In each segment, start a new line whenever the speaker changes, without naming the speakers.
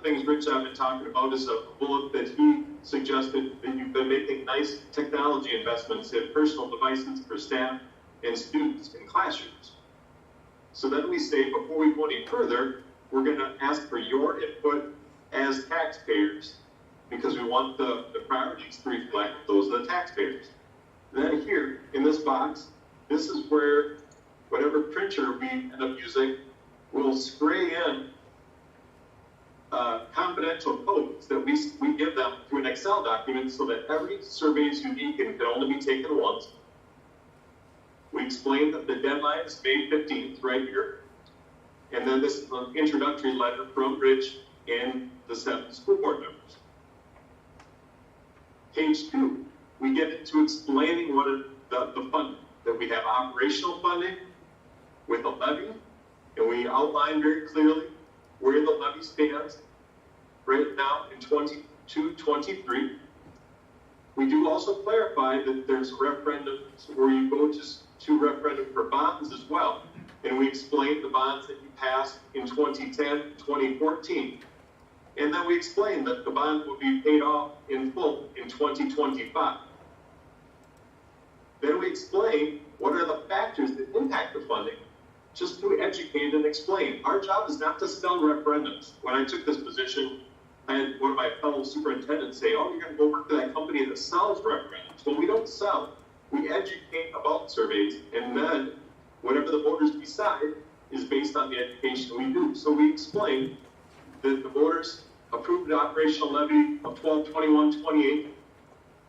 things Rich and I have been talking about is a bullet that he suggested that you've been making nice technology investments in personal devices for staff and students in classrooms. So then we say, before we go any further, we're going to ask for your input as taxpayers, because we want the priorities to reflect those of the taxpayers. Then here, in this box, this is where whatever printer we end up using will spray in confidential codes that we give them through an Excel document so that every survey is unique and can only be taken once. We explain that the deadline is May 15th right here. And then this is an introductory letter from Rich and the 7 school board members. Page 2, we get into explaining what is the funding. That we have operational funding with a levy, and we outline very clearly where the levy stands right now in 22-23. We do also clarify that there's referendums where you go to referendum for bonds as well. And we explain the bonds that you passed in 2010, 2014. And then we explain that the bond will be paid off in full in 2025. Then we explain what are the factors that impact the funding, just to educate and explain. Our job is not to sell referendums. When I took this position, I had one of my fellow superintendents say, oh, you're going to go work for that company that sells referendums. Well, we don't sell. We educate about surveys, and then whatever the voters decide is based on the education we do. So we explain that the voters approved an operational levy of 12/21/28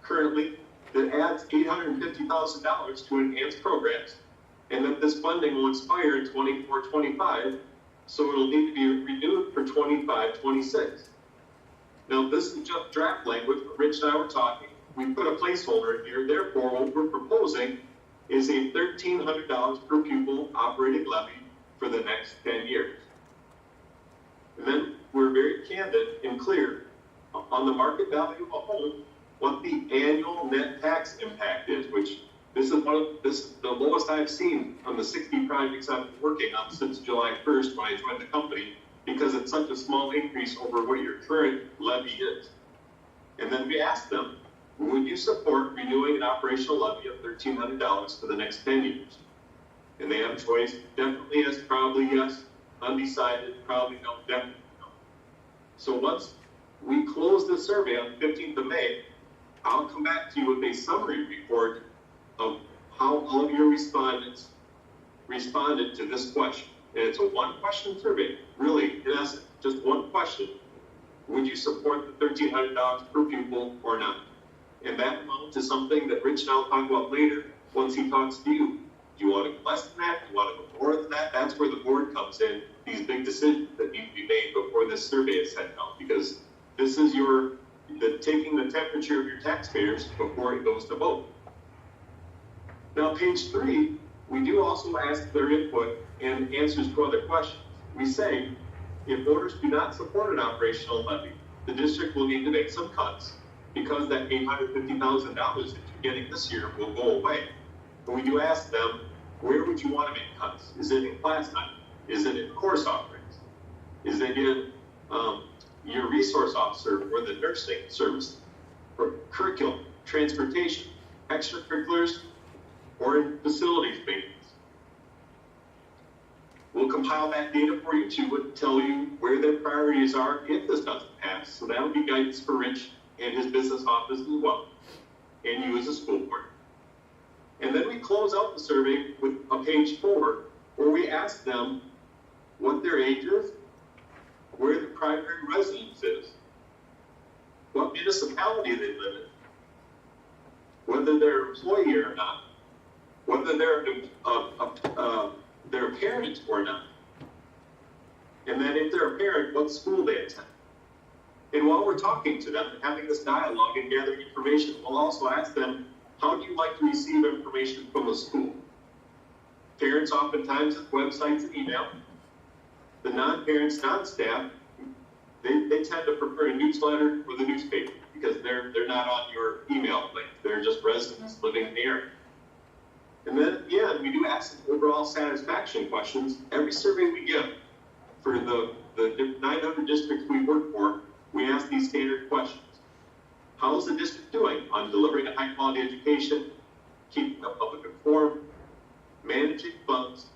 currently that adds $850,000 to enhanced programs, and that this funding will expire in 24-25, so it'll need to be renewed for 25-26. Now, this is just draft language, but Rich and I were talking. We put a placeholder in here. Therefore, what we're proposing is a $1,300 per pupil operating levy for the next 10 years. And then we're very candid and clear on the market value of a home, what the annual net tax impact is, which this is the lowest I've seen on the 60 projects I've been working on since July 1st when I joined the company, because it's such a small increase over what your current levy is. And then we ask them, would you support renewing an operational levy of $1,300 for the next 10 years? And they have a choice, definitely yes, probably yes, undecided, probably no, definitely no. So once we close the survey on the 15th of May, I'll come back to you with a summary report of how all of your respondents responded to this question. And it's a one-question survey, really, in essence, just one question. Would you support the $1,300 per pupil or not? And that amount is something that Rich and I'll talk about later once he talks to you. Do you want to go less than that? Do you want to go more than that? That's where the board comes in, these big decisions that need to be made before this survey is sent out, because this is taking the temperature of your taxpayers before it goes to vote. Now, page 3, we do also ask their input and answers to other questions. We say, if voters do not support an operational levy, the district will need to make some cuts because that $850,000 that you're getting this year will go away. And we do ask them, where would you want to make cuts? Is it in class time? Is it in course offerings? Is it in your resource officer or the nursing service, or curriculum, transportation, extracurriculars, or in facilities maintenance? We'll compile that data for you too and tell you where their priorities are if this doesn't pass. So that'll be guidance for Rich and his business office as well, and you as a school board. And then we close out the survey with a page 4, where we ask them what their age is, where their primary residence is, what municipality they live in, whether they're an employee or not, whether they're a parent or not, and then if they're a parent, what school they attend. And while we're talking to them and having this dialogue and gathering information, we'll also ask them, how do you like to receive information from the school? Parents oftentimes have websites and email. The non-parents, non-staff, they tend to prefer a newsletter or the newspaper because they're not on your email link. They're just residents living in the area. And then at the end, we do ask overall satisfaction questions. Every survey we give for the the 900 districts we work for, we ask these standard questions. How is the district doing on delivering a high quality education, keeping the public informed, managing funds,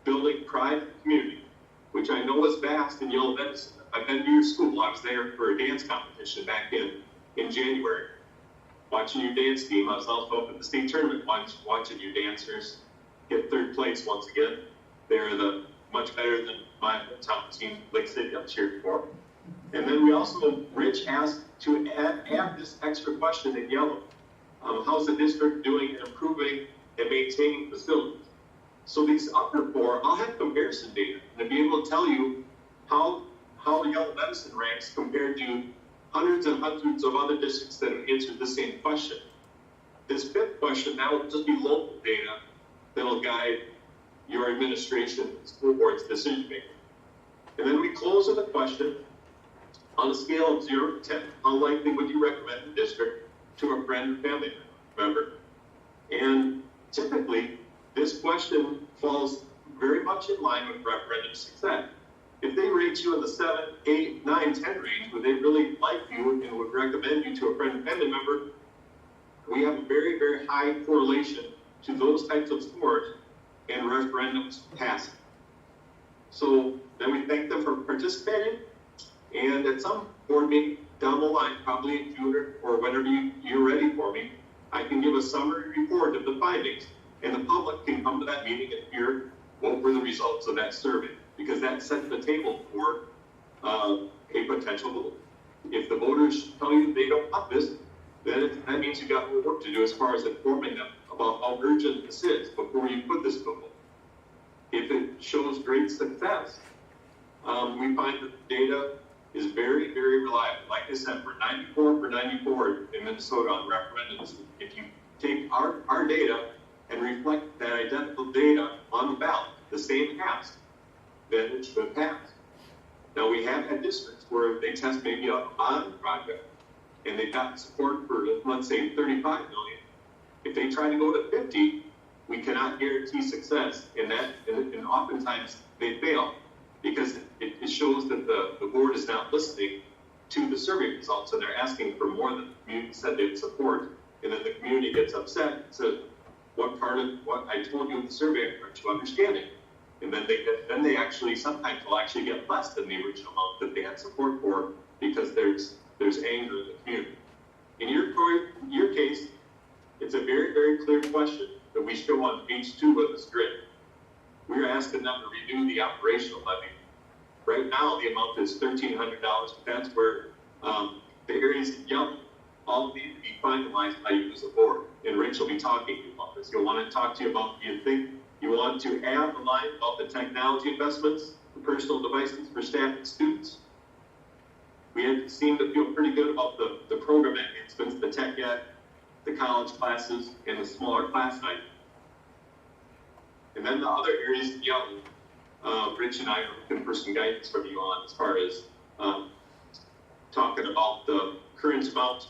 building pride in the community, which I know is vast in Yellow Medicine. I've been to your school. I was there for a dance competition back in January, watching your dance team. I was also up at the state tournament watching your dancers get third place once again. They're much better than my hometown team, Lake City, I'm cheering for. And then we also, Rich asked to add this extra question in yellow. How's the district doing in improving and maintaining facilities? So these other four, I'll have comparison data and be able to tell you how Yellow Medicine ranks compared to hundreds and hundreds of other districts that have answered the same question. This fifth question, that will just be local data that'll guide your administration, school board's decision making. And then we close with a question, on a scale of 0 to 10, how likely would you recommend the district to a friend or family member? And typically, this question falls very much in line with referendum success. If they rate you in the 7, 8, 9, 10 range, would they really like you and would recommend you to a friend or family member? We have a very, very high correlation to those types of scores and referendums passing. So then we thank them for participating. And at some board meeting down the line, probably in June or whenever you're ready for me, I can give a summary report of the findings. And the public can come to that meeting and hear what were the results of that survey, because that sets the table for a potential vote. If the voters tell you they don't want this, then that means you've got more work to do as far as informing them about how urgent this is before you put this to a vote. If it shows great success, we find that the data is very, very reliable. Like I said, we're 94 for 94 in Minnesota on referendums. If you take our data and reflect that identical data on the ballot, the same cast, then it should pass. Now, we have had districts where they test maybe a bond project and they've gotten support for, let's say, 35 million. If they try to go to 50, we cannot guarantee success in that, and oftentimes they fail, because it shows that the board is not listening to the survey results, and they're asking for more than the community said they would support, and then the community gets upset and says, what part of what I told you in the survey aren't you understanding? And then they actually sometimes will actually get less than the original amount that they had support for, because there's anger in the community. In your case, it's a very, very clear question that we show on page 2 of this grid. We're asking them to renew the operational levy. Right now, the amount is $1,300. That's where the areas in yellow all need to be finalized by you as a board. And Rich will be talking to you about this. He'll want to talk to you about, do you think you want to add the line about the technology investments, the personal devices for staff and students? We seem to feel pretty good about the program enhancements, the tech ed, the college classes, and the smaller class size. And then the other areas in yellow, Rich and I are looking for some guidance from you on as far as talking about the current amount,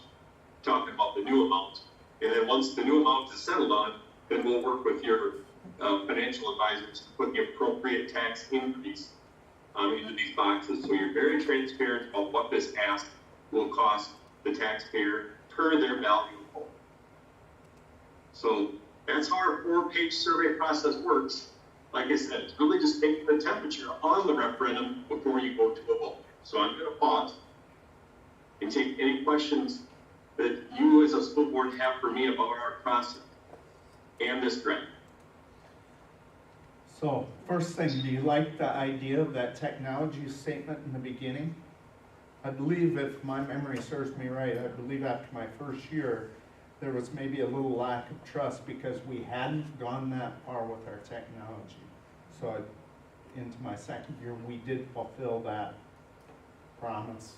talking about the new amount. And then once the new amount is settled on, then we'll work with your financial advisors to put the appropriate tax increase into these boxes. So you're very transparent about what this ask will cost the taxpayer per their value. So that's how our 4-page survey process works. Like I said, it's really just taking the temperature on the referendum before you go to a vote. So I'm going to pause and take any questions that you as a school board have for me about our process and this grant.
So first thing, do you like the idea of that technology statement in the beginning? I believe, if my memory serves me right, I believe after my first year, there was maybe a little lack of trust because we hadn't gone that far with our technology. So into my second year, we did fulfill that promise.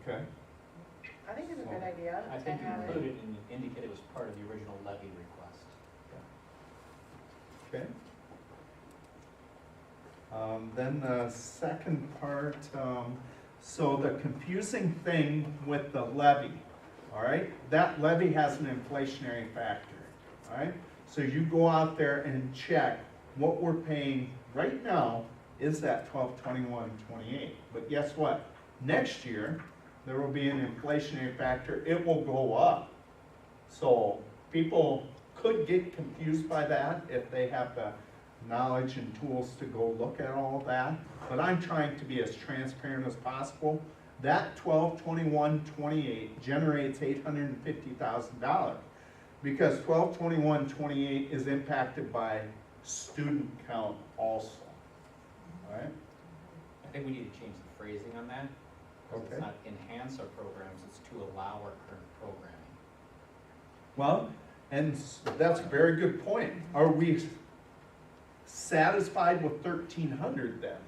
Okay?
I think it's a good idea.
I think you included it and indicated it was part of the original levy request.
Okay. Then the second part, so the confusing thing with the levy, all right? That levy has an inflationary factor, all right? So you go out there and check what we're paying right now is that 12/21/28. But guess what? Next year, there will be an inflationary factor, it will go up. So people could get confused by that if they have the knowledge and tools to go look at all that. But I'm trying to be as transparent as possible. That 12/21/28 generates $850,000 because 12/21/28 is impacted by student count also, right?
I think we need to change the phrasing on that. 'Cause
Okay.
it's not enhance our programs, it's to allow our current programming.
Well, and that's a very good point. Are we satisfied with 1,300 then?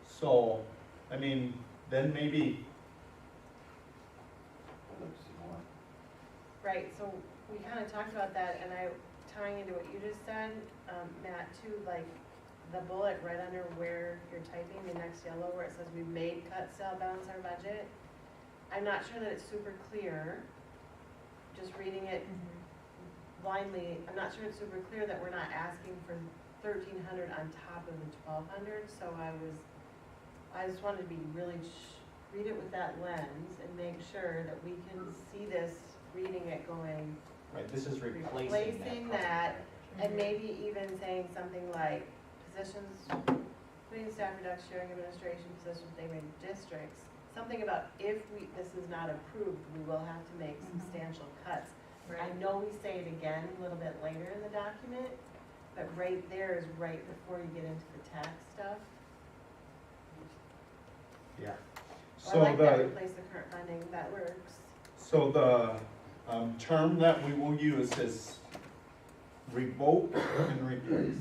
So, I mean, then maybe,
I'd like to see more.
Right, so we kind of talked about that, and tying into what you just said, Matt, too, like, the bullet right under where you're typing, the next yellow, where it says we made cuts to balance our budget. I'm not sure that it's super clear, just reading it blindly, I'm not sure it's super clear that we're not asking for 1,300 on top of the 1,200, so I just wanted to be really, read it with that lens and make sure that we can see this, reading it going,
Right, this is replacing
Replacing
that.
and maybe even saying something like positions, putting staff reduction, sharing administration positions, they made districts. Something about if this is not approved, we will have to make substantial cuts. I know we say it again a little bit later in the document, but right there is right before you get into the tax stuff.
yeah.
I
So
like that,
the,
replace the current funding, that works.
so the term that we will use is revoke and replace.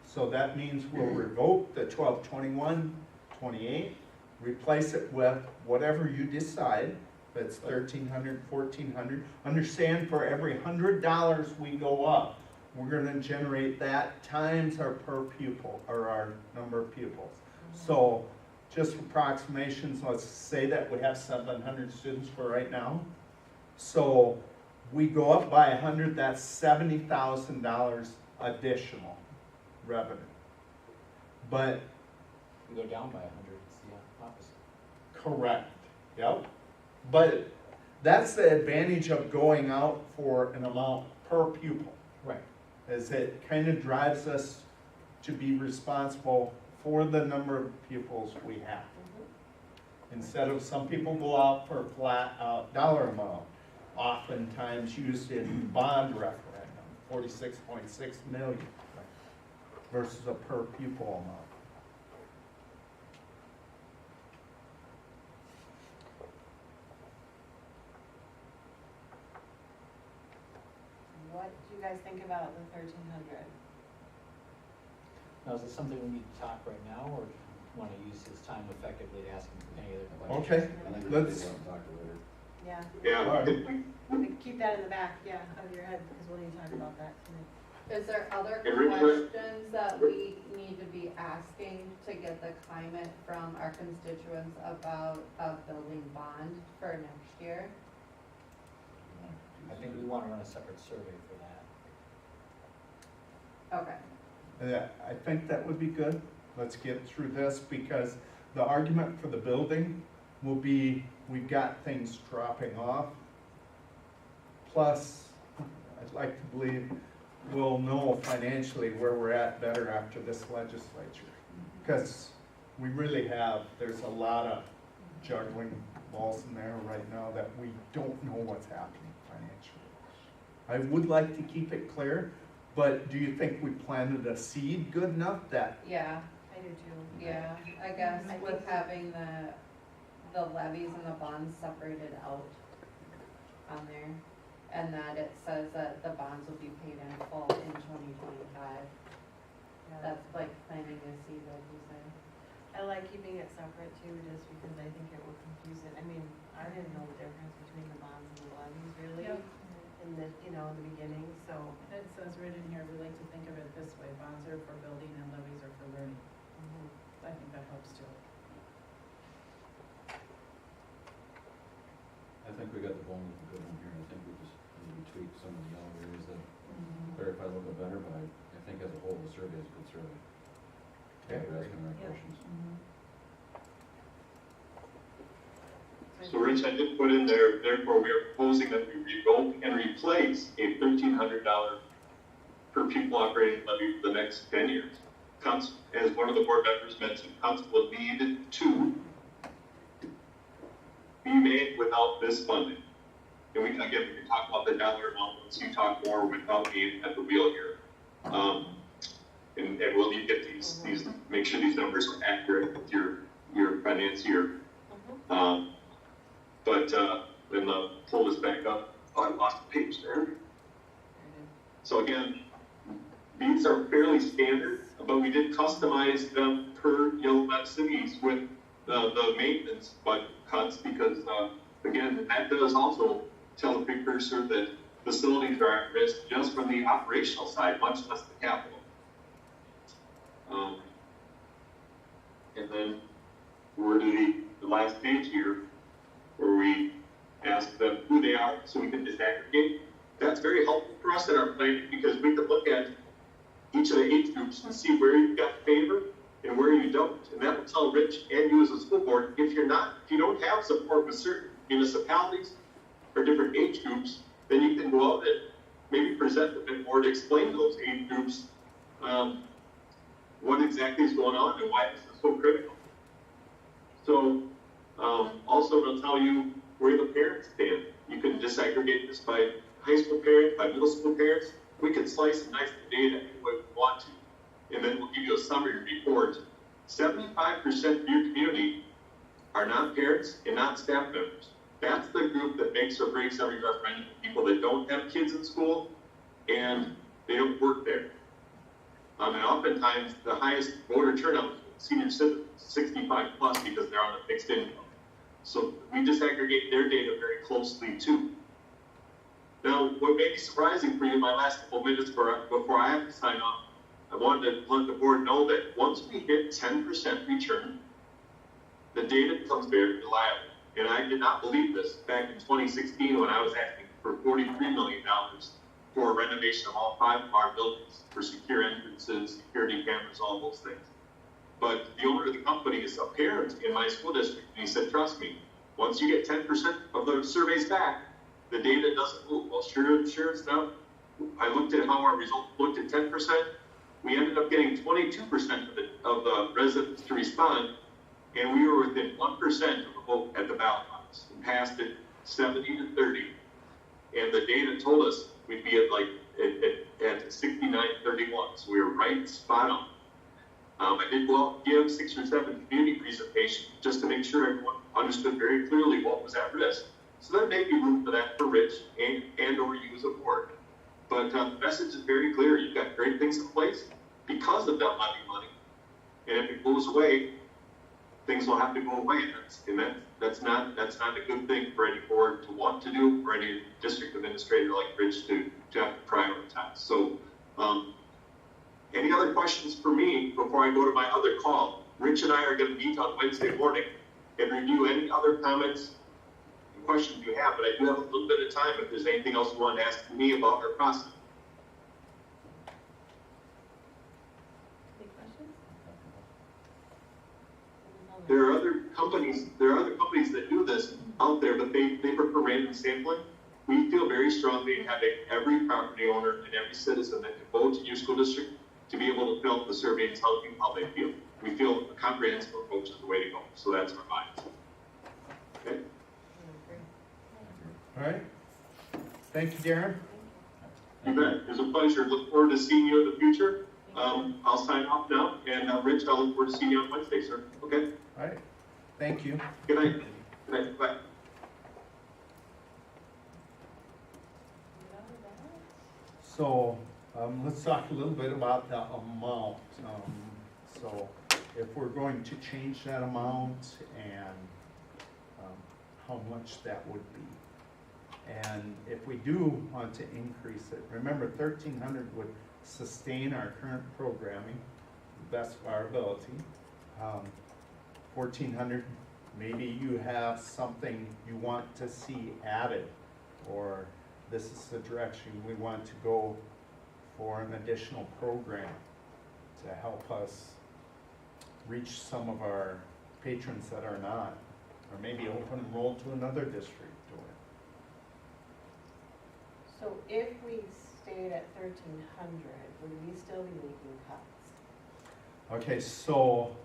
So that means we'll revoke the 12/21/28, replace it with whatever you decide, that's 1,300, 1,400. Understand for every $100 we go up, we're gonna generate that times our per pupil, or our number of pupils. So just approximations, let's say that we have 700 students for right now. So we go up by 100, that's $70,000 additional revenue. But,
We go down by 100, it's the opposite.
correct, yep. But that's the advantage of going out for an amount per pupil,
Right.
is it kind of drives us to be responsible for the number of pupils we have. Instead of some people go out for a flat dollar amount, oftentimes used in bond referendum, 46.6 million versus a per pupil amount.
What do you guys think about the 1,300?
Now, is this something we need to talk right now, or do you want to use this time effectively to ask him any other questions?
Okay,
I think we
let's,
should talk later.
Yeah,
Yeah,
Alright.
keep that in the back, yeah, of your head, because we'll need to talk about that tonight.
Is there other
And real quick-
questions that we need to be asking to get the climate from our constituents about a building bond for next year?
I think we want to run a separate survey for that.
Okay.
yeah, I think that would be good. Let's get through this because the argument for the building will be, we've got things dropping off. Plus, I'd like to believe we'll know financially where we're at better after this legislature. Because we really have, there's a lot of juggling balls in there right now that we don't know what's happening financially. I would like to keep it clear, but do you think we planted a seed good enough that,
Yeah,
I do too.
yeah, I guess
I
with
think-
having the levies and the bonds separated out on there, and that it says that the bonds will be paid in full in 2025.
Yeah.
That's like planting a seed, like you said.
I like keeping it separate too, just because I think it will confuse it. I mean, I didn't know the difference between the bonds and the levies really
Yep.
in the, in the beginning, so.
It says right in here, we like to think of it this way, bonds are for building and levies are for learning. I think that helps too.
I think we got the bones of a good one here, and I think we just need to tweak some of the yellow areas that clarify a little bit better, but I think as a whole, the survey is a good survey. Yeah, they're asking the right
Yeah.
questions.
So Rich, I did put in there, therefore we are proposing that we revoke and replace a $1,300 per pupil operating levy for the next 10 years. As one of the board members mentioned, council will need to be made without this funding. And we can talk about the dollar amount once you talk more without me at the wheel here. And we'll need to get these, make sure these numbers are accurate with your financier. Then pull this back up. Oh, I lost the page there. So again, these are fairly standard, but we did customize them per Yellow Web Cities with the maintenance budget cuts because, again, that does also tell the precursor that facilities are at risk just from the operational side, much less the capital. And then we're to the last page here, where we ask them who they are so we can disaggregate. That's very helpful for us in our planning because we can look at each of the age groups and see where you've got favor and where you don't. And that will tell Rich and you as a school board, if you don't have support with certain municipalities or different age groups, then you can go out and maybe present a bit more to explain to those age groups what exactly is going on and why this is so critical. So also it'll tell you where the parents stand. You can disaggregate this by high school parents, by middle school parents. We can slice and dice the data any way we want to. And then we'll give you a summary report. 75% of your community are not parents and not staff members. That's the group that makes or breaks every referendum. People that don't have kids in school and they don't work there. And oftentimes the highest voter turnout is senior citizens, 65 plus, because they're on a fixed income. So we disaggregate their data very closely too. Now, what may be surprising for you in my last couple of minutes before I have to sign off, I wanted to let the board know that once we hit 10% return, the data becomes very reliable. And I did not believe this back in 2016 when I was asking for $43 million for renovation of all 5 of our buildings for secure entrances, security cameras, all those things. But the owner of the company is a parent in my school district, and he said, trust me, once you get 10% of the surveys back, the data doesn't move. Well, sure enough, I looked at how our results looked at 10%. We ended up getting 22% of the residents to respond, and we were within 1% of the vote at the ballot box. We passed it 70-30, and the data told us we'd be at 69-31, so we were right spot on. I did go out and give 6 or 7 community presentations just to make sure everyone understood very clearly what was at risk. So there may be room for that for Rich and or you as a board. But the message is very clear. You've got great things in place because of that levy money. And if it goes away, things will have to go away. And that's not a good thing for any board to want to do, or any district administrator like Rich to have to prioritize. So any other questions for me before I go to my other call? Rich and I are going to meet on Wednesday morning and review any other comments and questions you have, but I do have a little bit of time if there's anything else you want to ask me about our process.
Any questions?
There are other companies that do this out there, but they prefer random sampling. We feel very strongly in having every property owner and every citizen that can vote in your school district to be able to fill out the survey and tell you how they feel. We feel a comprehensive approach is the way to go. So that's our bias. Okay.
All right. Thank you, Darren.
You bet. It was a pleasure. Look forward to seeing you in the future. I'll sign off now. And Rich, I'll look forward to seeing you on Wednesday, sir. Okay?
All right. Thank you.
Good night. Good night. Bye.
So let's talk a little bit about the amount. So if we're going to change that amount and how much that would be. And if we do want to increase it, remember 1,300 would sustain our current programming, the best of our ability. 1,400, maybe you have something you want to see added, or this is the direction we want to go for an additional program to help us reach some of our patrons that are not, or maybe open enroll to another district to it.
So if we stayed at 1,300, would we still be making cuts?
Okay, so,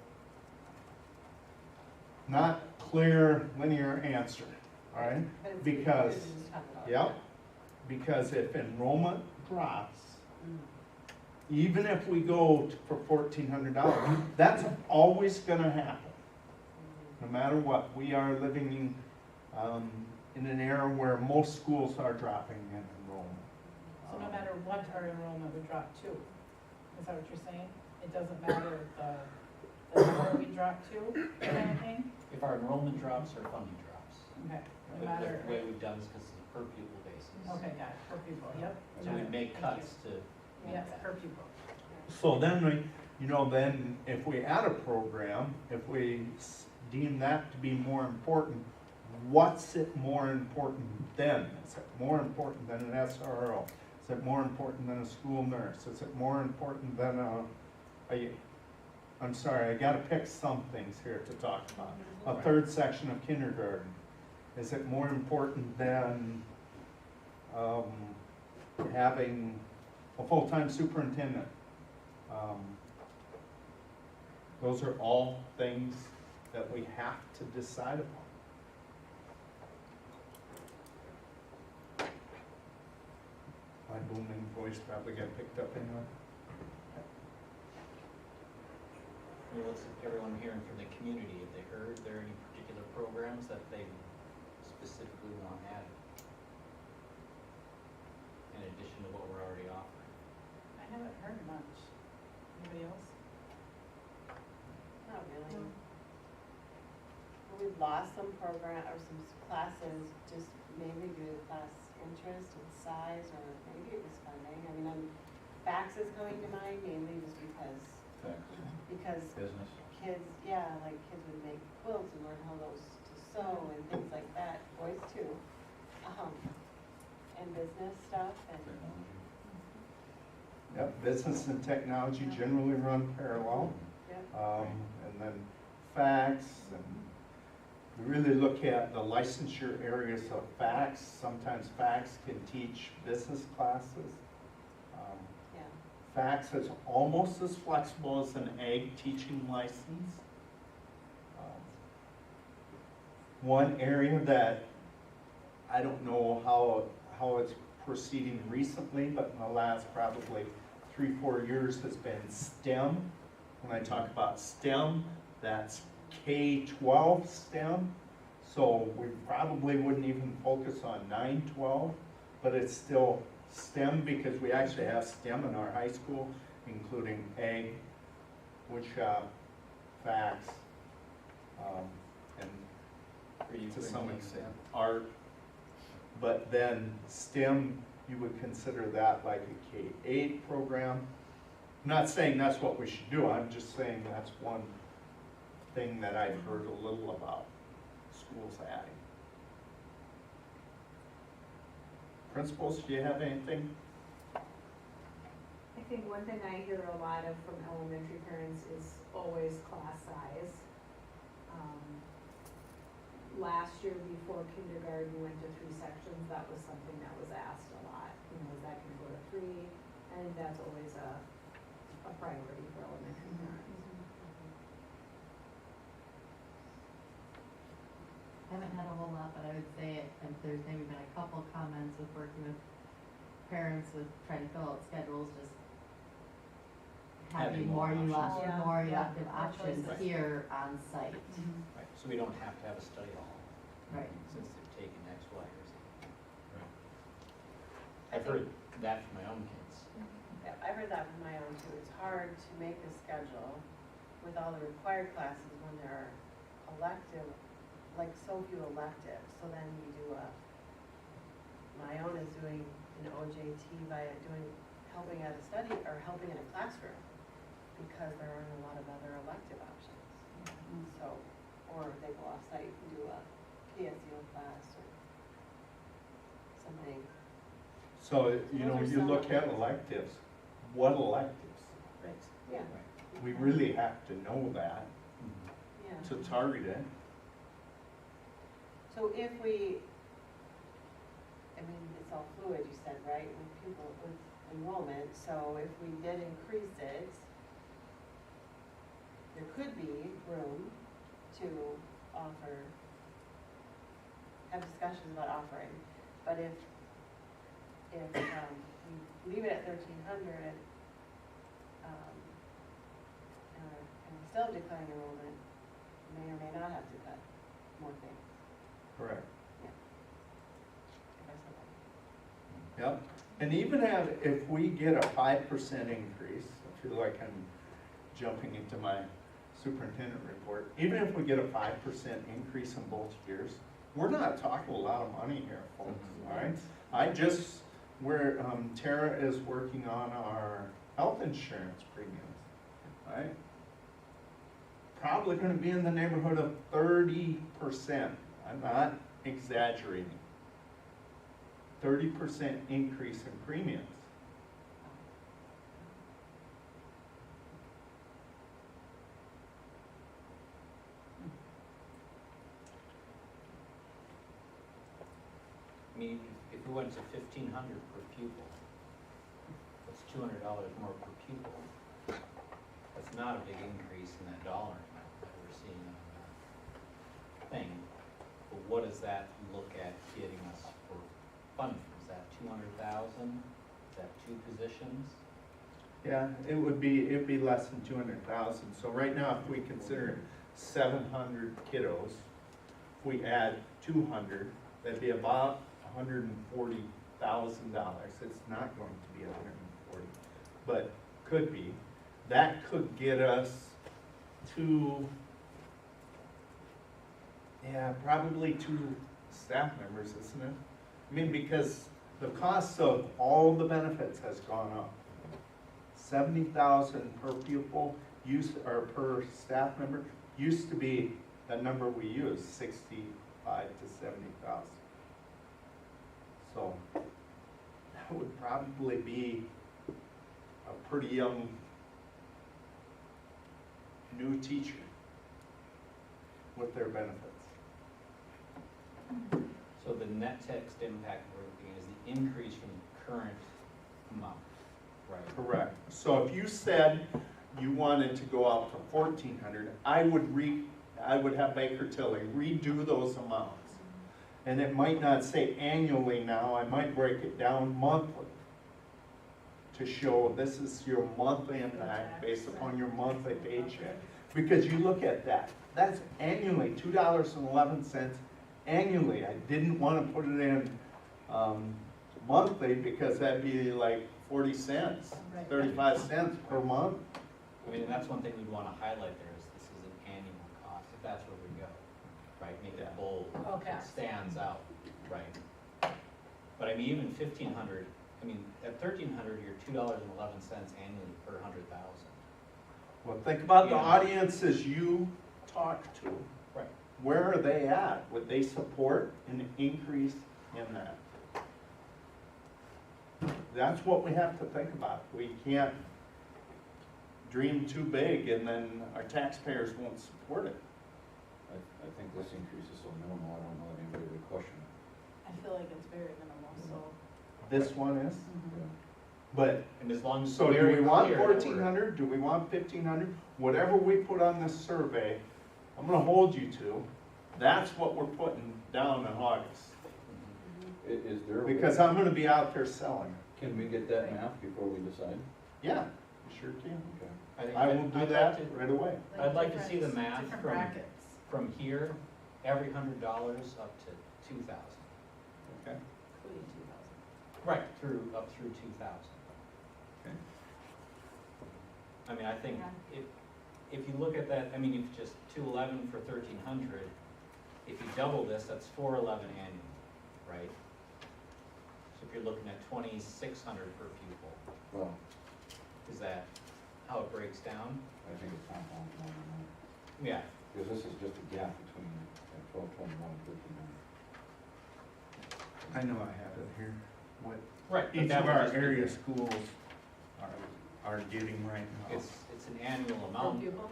not clear linear answer, all right?
But it's-
Because-
we just talked about
Yep,
that.
because if enrollment drops,
Mm.
even if we go for $1,400, that's always gonna happen. No matter what, we are living in an era where most schools are dropping in enrollment.
So no matter what, our enrollment would drop to, is that what you're saying? It doesn't matter the number we drop to, kind of thing?
If our enrollment drops, our funding drops.
Okay,
The
no matter,
way we've done this, because it's a per pupil basis.
okay, got it, per pupil, yep.
So we make
Thank you.
cuts to make
Yes,
that.
per pupil.
So then then if we add a program, if we deem that to be more important, what's it more important than? Is it more important than an SRO? Is it more important than a school nurse? Is it more important than I'm sorry, I gotta pick some things here to talk about. A third section of kindergarten. Is it more important than having a full-time superintendent? Those are all things that we have to decide upon. My booming voice probably got picked up anyway.
What's everyone hearing from the community? Have they heard there are any particular programs that they specifically want added? In addition to what we're already offering?
I haven't heard much. Anybody else?
Not really. We've lost some program, or some classes, just maybe due to class interest and size, or maybe it was funding. I mean, fax is coming to mind mainly just because
Business.
kids, yeah, like kids would make quilts and learn how those to sew and things like that, boys too. And business stuff and,
Technology.
Yep, business and technology generally run parallel.
yeah.
And then fax, and we really look at the licensure areas of fax. Sometimes fax can teach business classes.
Yeah.
Fax is almost as flexible as an ag teaching license. One area that I don't know how it's proceeding recently, but in the last probably 3-4 years has been STEM. When I talk about STEM, that's K-12 STEM. So we probably wouldn't even focus on 9-12, but it's still STEM because we actually have STEM in our high school, including ag, woodshop, fax, and
Or you
to
bring
some
in-
extent art. But then STEM, you would consider that like a K-8 program. I'm not saying that's what we should do, I'm just saying that's one thing that I've heard a little about schools adding. Principals, do you have anything?
I think one thing I hear a lot of from elementary parents is always class size. Last year before kindergarten went to 3 sections, that was something that was asked a lot. You know, is that gonna go to 3? I think that's always a priority for elementary parents.
I haven't had a whole lot, but I would say there's maybe been a couple comments with working with parents with trying to fill out schedules, just having
Having more options.
Yeah,
more
yeah,
elective
more
options
choices.
here on site.
Right, so we don't have to have a study hall.
Right.
Since they've taken X, Y, or Z.
Right.
I've heard that from my own kids.
Yeah, I heard that from my own too. It's hard to make a schedule with all the required classes when there are elective, like so few electives. So then you do my own is doing an OJT by helping at a study or helping in a classroom because there aren't a lot of other elective options. So, or they go off site and do a PSEO class or something.
So, you know,
Those are
you
some
look
of
at
those.
electives, what electives?
Yeah.
We really have to know that
Yeah.
to target it.
So if we, I mean, it's all fluid, you said, right, with people, with enrollment, so if we did increase it, there could be room to offer, have discussions about offering, but if we leave it at 1,300, and we still decline enrollment, may or may not have to cut more things.
Correct.
If I said that.
Yep, and even if we get a 5% increase, I feel like I'm jumping into my superintendent report, even if we get a 5% increase in both years, we're not talking a lot of money here, folks, all right? Where Tara is working on our health insurance premiums, right? Probably gonna be in the neighborhood of 30%, I'm not exaggerating. 30% increase in premiums.
I mean, if we went to 1,500 per pupil, that's $200 more per pupil. That's not a big increase in that dollar amount that we're seeing on that thing. But what does that look at getting us for funding? Is that 200,000? Is that 2 positions?
Yeah, it'd be less than 200,000. So right now, if we consider 700 kiddos, if we add 200, that'd be about $140,000. It's not going to be 140, but could be. That could get us to, yeah, probably 2 staff members, isn't it? I mean, because the cost of all the benefits has gone up. 70,000 per pupil or per staff member used to be the number we use, 65 to 70,000. So that would probably be a pretty young new teacher with their benefits.
So the net text impact we're looking at is the increase from the current amount, right?
Correct. So if you said you wanted to go out to 1,400, I would have Baker Tilly redo those amounts. And it might not say annually now, I might break it down monthly to show this is your monthly impact based upon your monthly paycheck. Because you look at that, that's annually, $2.11 annually. I didn't want to put it in monthly because that'd be like 40 cents, 35 cents per month.
I mean, that's one thing we'd want to highlight there is this is an annual cost, if that's where we go, right? Make it bold,
Okay.
it stands out, right? But I mean, even 1,500, I mean, at 1,300, you're $2.11 annually per 100,000.
Well, think about the
Yeah.
audiences you talk to.
Right.
Where are they at? Would they support an increase in that? That's what we have to think about. We can't dream too big and then our taxpayers won't support it.
I think this increase is so minimal, I don't know that anybody would question it.
I feel like it's very minimal, so.
This one is,
Yeah.
but,
And as long as.
so do
very
we want
clear that we're-
1,400? Do we want 1,500? Whatever we put on this survey, I'm gonna hold you to. That's what we're putting down in August.
Is there a way-
Because I'm gonna be out there selling.
Can we get that math before we decide?
Yeah, you sure can.
Okay.
think
I
I'd-
will do
I'd
that
like to-
right away.
I'd like to see the math
Different
from,
brackets.
from here, every $100 up to 2,000.
Okay.
Including 2,000.
Right, up through 2,000.
Okay.
I mean, I think if you look at that, I mean, if just 211 for 1,300, if you double this, that's 411 annually, right? So if you're looking at 2,600 per pupil,
Well,
is that how it breaks down?
I think it's not long, more than that.
Yeah,
Because this is just a gap between 1221 and 1,500.
I know I have it here, what
right. but
each
that
of
would
our
just be
area
the-
schools are getting right now.
It's it's an annual
Per
amount,
pupil?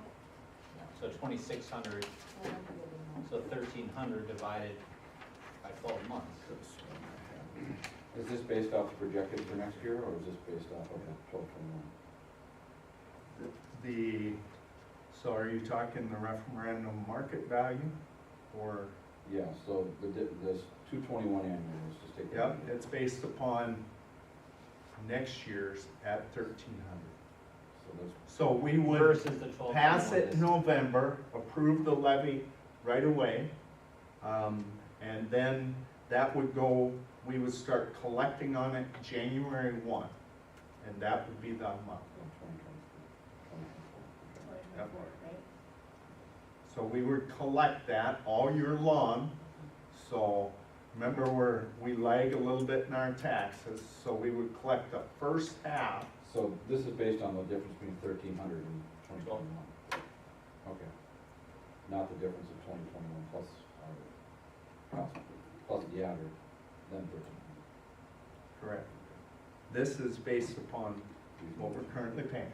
so 2,600, so 1,300 divided by 12 months.
Is this based off the projected for next year, or is this based off of the 1221?
So are you talking the referendum market value, or?
Yeah, so this 221 annual, let's just take that.
Yep, it's based upon next year's at 1,300.
So that's,
So we would
Versus the 12.
pass it in November, approve the levy right away, and then that would go, we would start collecting on it January 1, and that would be the amount.
2024.
Yep.
Right?
So we would collect that all year long. So remember, we lag a little bit in our taxes, so we would collect the first half.
So this is based on the difference between 1,300 and 2021? Okay. Not the difference of 2021 plus our cost, plus the added, then 1,300.
Correct. This is based upon what we're currently paying.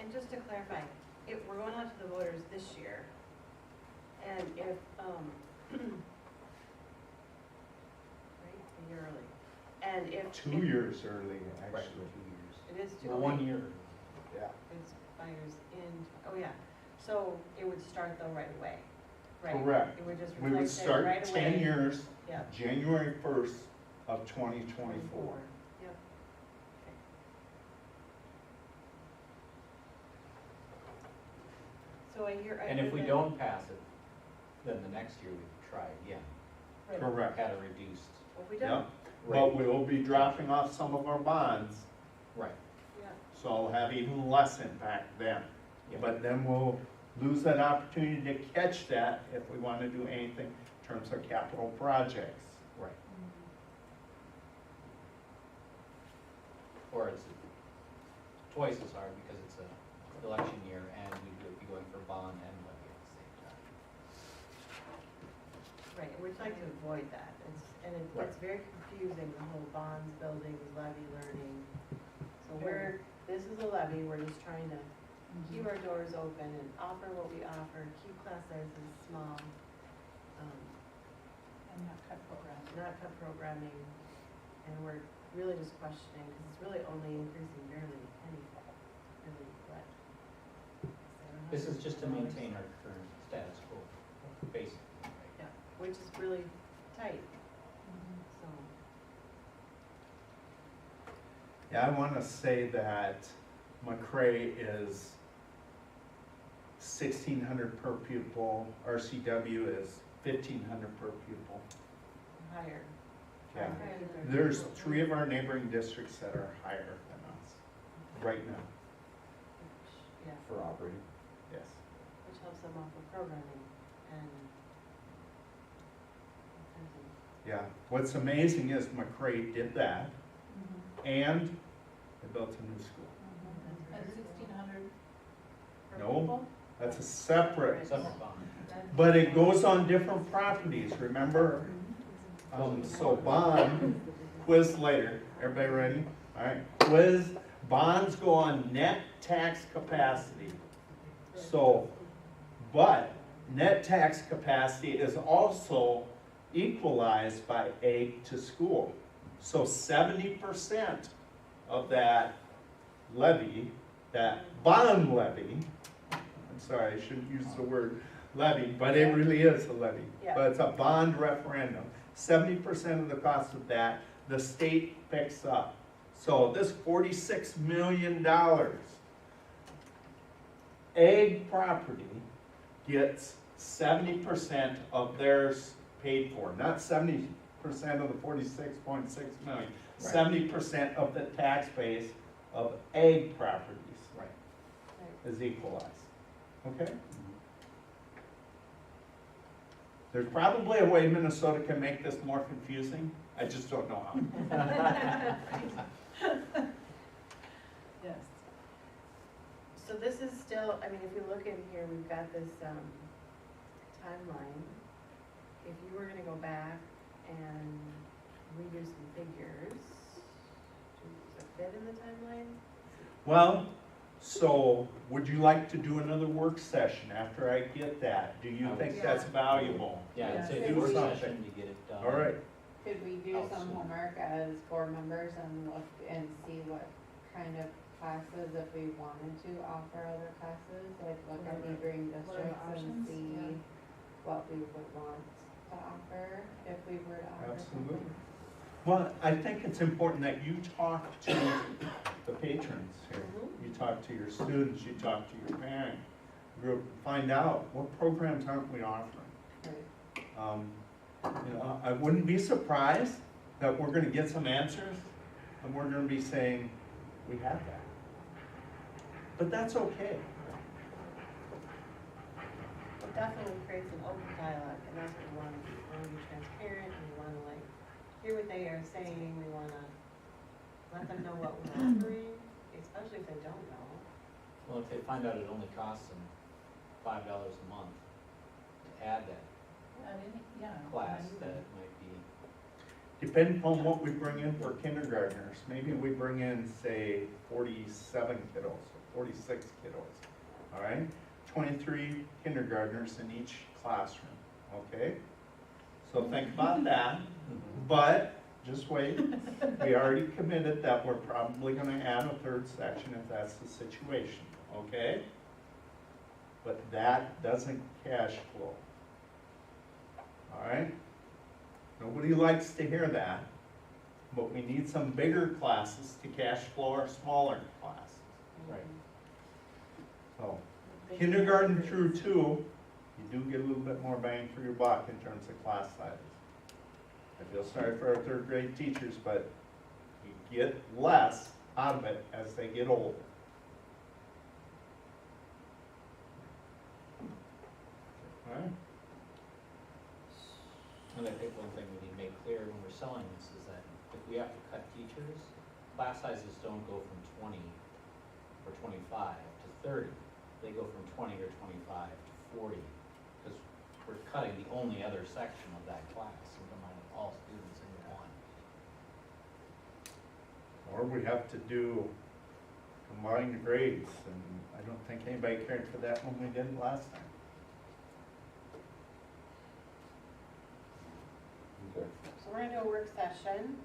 And just to clarify, if we're going out to the voters this year, and if, right, a year early, and if.
2 years early,
Right,
actually.
2 years.
It is too
Well,
early.
1 year.
Yeah.
It expires in, oh yeah, so it would start though right away, right?
Correct.
It would just
We would
reflect it right
start
away.
10 years,
Yeah.
January 1st of 2024.
Yep. Okay. So a year.
And if we don't pass it, then the next year we could try again,
Right.
Correct.
at a reduced
Well, we
Yep.
don't,
But we will be dropping off some of our bonds,
Right.
yeah.
so I'll have even less impact then.
Yeah.
But then we'll lose that opportunity to catch that if we want to do anything in terms of capital projects.
Right. Or it's twice as hard because it's an election year and we would be going for bond and levy at the same time.
Right, and we'd like to avoid that, and it
Right.
gets very confusing, the whole bonds, buildings, levy, learning. So this is a levy, we're just trying to keep our doors open and offer what we offer, keep class sizes small,
And not cut programs.
not cut programming, and we're really just questioning, because it's really only increasing barely a penny, really, what?
This is just to
$700?
maintain our current status quo, basically. right?
Yeah, which is really tight, so.
Yeah, I want to say that McCray is 1,600 per pupil, RCW is 1,500 per pupil.
Higher.
Yeah.
Higher than their
There's
pupil.
3 of our neighboring districts that are higher than us right now.
Yeah,
For operating?
Yes.
which helps them off with programming and.
Yeah. What's amazing is McCray did that, and they built a new school.
At 1,600 per
No.
pupil?
That's a separate,
Separate bond.
but it goes on different properties, remember? So bond, quiz later, everybody ready? All right, quiz, bonds go on net tax capacity. So, but net tax capacity is also equalized by aid to school. So 70% of that levy, that bond levy, I'm sorry, I shouldn't use the word levy, but it really is a levy.
Yeah.
But it's a bond referendum. 70% of the cost of that, the state picks up. So this $46 million, ag property gets 70% of theirs paid for, not 70% of the 46.6 million,
Right.
70% of the tax base of ag properties
Right.
is equalized, okay? There's probably a way Minnesota can make this more confusing, I just don't know how.
Yes.
So this is still, I mean, if you look in here, we've got this, timeline. If you were gonna go back and redo some figures, fit in the timeline?
Well, so would you like to do another work session after I get that? Do you think that's valuable?
Yeah, I'd say
Yeah.
the work
Do something.
session to get it done.
All right,
Could we do
How
some
soon?
homework as board members and look and see what kind of classes, if we wanted to offer other classes, like look at neighboring
What are the
districts and
options?
see
Yeah.
what we would want to offer if we were to offer
absolutely.
something.
Well, I think it's important that you talk to the patrons here. You talk to your students, you talk to your parent group, find out what programs aren't we offering.
Right.
You know, I wouldn't be surprised that we're gonna get some answers and we're gonna be saying, we have that. But that's okay.
It definitely creates an open dialogue, and that's what we want to be. We want to be transparent, and we want to like, hear what they are saying, we want to let them know what we're offering, especially if they don't know.
Well, if they find out it only costs them $5 a month to add that
I mean, yeah.
class,
I mean,
that might be,
Depending on what we bring in for kindergartners, maybe we bring in, say, 47 kiddos, or 46 kiddos, all right? 23 kindergartners in each classroom, okay? So think about that, but just wait. We already committed that we're probably gonna add a third section if that's the situation, okay? But that doesn't cash flow. All right? Nobody likes to hear that, but we need some bigger classes to cash flow our smaller classes.
right.
So, kindergarten through 2, you do get a little bit more bang for your buck in terms of class sizes. I feel sorry for our third grade teachers, but you get less out of it as they get older. All right?
And I think one thing we need to make clear when we're selling this is that if we have to cut teachers, class sizes don't go from 20 or 25 to 30. They go from 20 or 25 to 40, because we're cutting the only other section of that class and combining all students into one.
Or we have to do combined grades, and I don't think anybody cared for that when we did it last time.
Okay.
So we're gonna do a work session,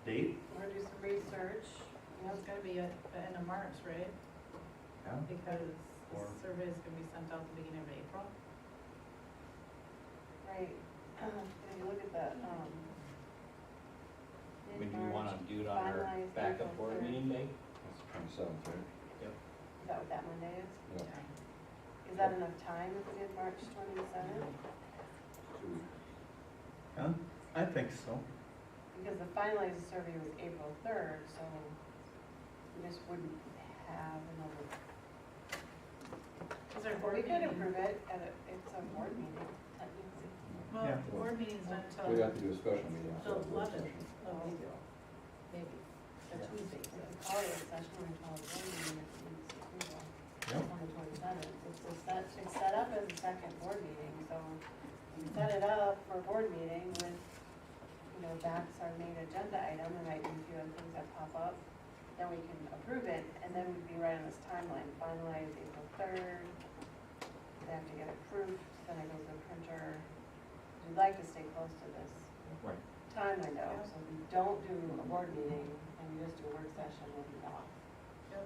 Date?
we're gonna do some research.
You know, it's gotta be at the end of March, right?
Yeah.
Because the
Or-
survey is gonna be sent out the beginning of April.
Right, if you look at the,
I mean, do we wanna do it on our
finalized
backup
April
board
3rd.
meeting day?
That's the 27th, right?
Is that what that Monday is?
Yeah.
Is that enough time if we did March 27th?
2 weeks.
Huh? I think so.
Because the finalized survey was April 3rd, so we just wouldn't have another.
Is our
Or
board
we could
meeting?
approve it at it's a board meeting, technically.
Well,
Yeah.
the board meeting's not
We'd
until,
have to do a special meeting.
till
instead of work
11.
session.
Oh, maybe, maybe, the
Yeah.
Tuesday.
We could call it a session or call it a board meeting if it needs approval
Yep.
on the 27th. It's set up as a second board meeting, so you set it up for a board meeting with, you know, that's our main agenda item, and might be a few other things that pop up. Then we can approve it, and then we'd be right on this timeline, finalized April 3rd. They have to get it proofed, then it goes to the printer. We'd like to stay close to this
Right.
timeline though, so if we don't do a board meeting and we just do a work session, we'll be off.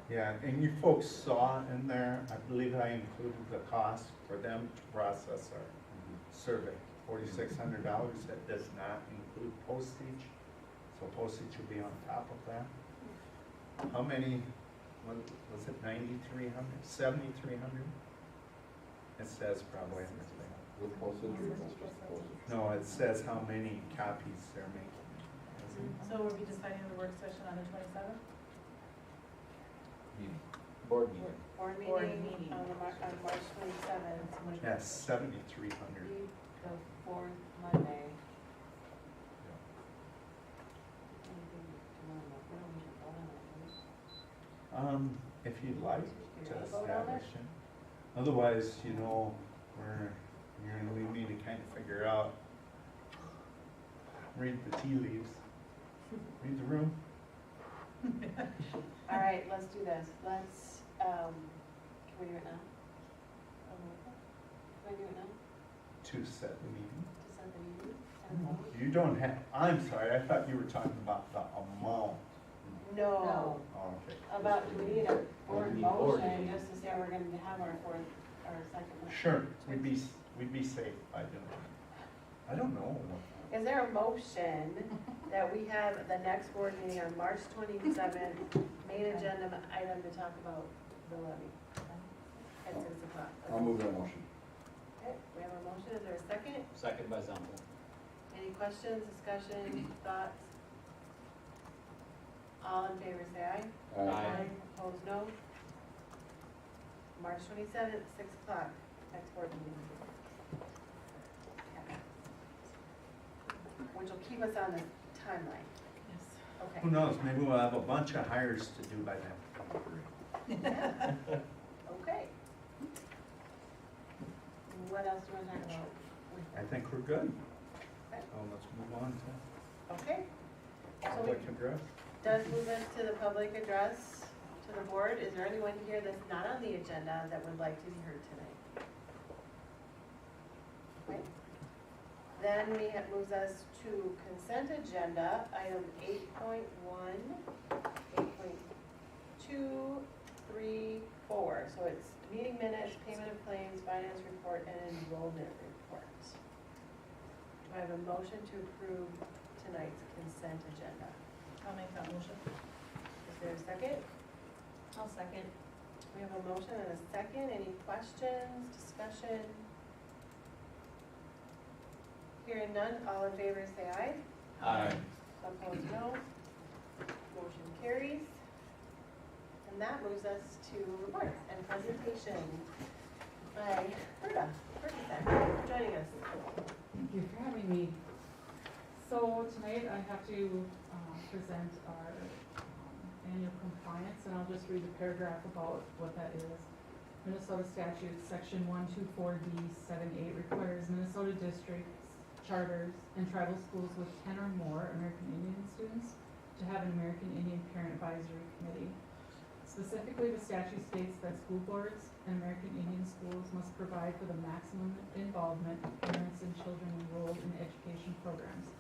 Yeah, and you folks saw in there, I believe I included the cost for them to process our survey, $4,600. That does not include postage, so postage will be on top of that. How many, was it 9,300, 7,300? It says probably everything.
With postage or that's just postage?
No, it says how many copies they're making.
So we'll be deciding the work session on the 27th?
Meeting.
Board meeting.
Board
Board
meeting
meeting.
on March 27th,
Yeah, 7,300.
be the fourth Monday. Anything tomorrow? We don't need to vote on it, do we?
If you'd like
You
to
wanna vote on it?
establish it. Otherwise, you know, you're gonna leave me to kind of figure out, read the tea leaves, read the room.
All right, let's do this. Let's, can we do it now? Can I do it now?
To set the meeting.
To set the meeting? And vote?
You don't have, I'm sorry, I thought you were talking about the amount.
No,
Oh, okay.
about, we need a board
need a board
motion
meeting.
just to say we're gonna have our fourth, our second. one.
Sure, we'd be safe by doing it. I don't know.
Is there a motion that we have the next board meeting on March 27th, main agenda item to talk about the levy at 6 o'clock?
I'll move that motion.
Okay, we have a motion, is there a second?
Second by Zempel.
Any questions, discussion, thoughts? All in favor say aye.
Aye.
Opposed, no. March 27th, 6 o'clock, next board meeting. Okay. Which will keep us on the timeline.
Yes.
Okay.
Who knows, maybe we'll have a bunch of hires to do by then.
Okay. What else do you want to talk about?
I think we're good.
Okay.
So let's move on to
Okay, so
public address.
does move us to the public address to the board. Is there anyone here that's not on the agenda that would like to be heard tonight? Okay. Then moves us to consent agenda, item 8.1, 8.2, 3, 4. So it's meeting minutes, payment of claims, finance report, and enrollment report. Do I have a motion to approve tonight's consent agenda?
I'll make that motion.
Is there a second?
I'll second.
We have a motion and a second. Any questions, discussion? Hearing none, all in favor say aye.
Aye.
Opposed, no. Motion carries. And that moves us to reports and presentation by Berta Ferguson for joining us.
Thank you for having me. So tonight I have to present our annual compliance, and I'll just read the paragraph about what that is. Minnesota statute, section 124D78 requires Minnesota districts, charters, and tribal schools with 10 or more American Indian students to have an American Indian Parent Advisory Committee. Specifically, the statute states that school boards and American Indian schools must provide for the maximum involvement of parents and children enrolled in education programs.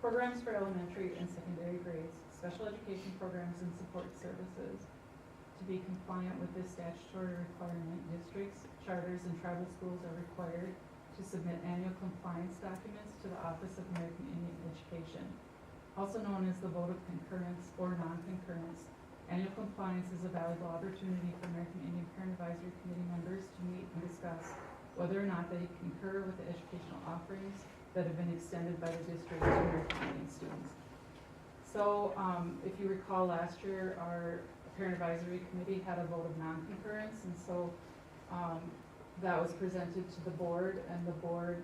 Programs for elementary and secondary grades, special education programs and support services. To be compliant with this statutory requirement, districts, charters, and tribal schools are required to submit annual compliance documents to the Office of American Indian Education. Also known as the vote of concurrence or non-concurrence, annual compliance is a valuable opportunity for American Indian Parent Advisory Committee members to meet and discuss whether or not they concur with the educational offerings that have been extended by the district to American Indian students. So if you recall last year, our Parent Advisory Committee had a vote of non-concurrence, and so that was presented to the board, and the board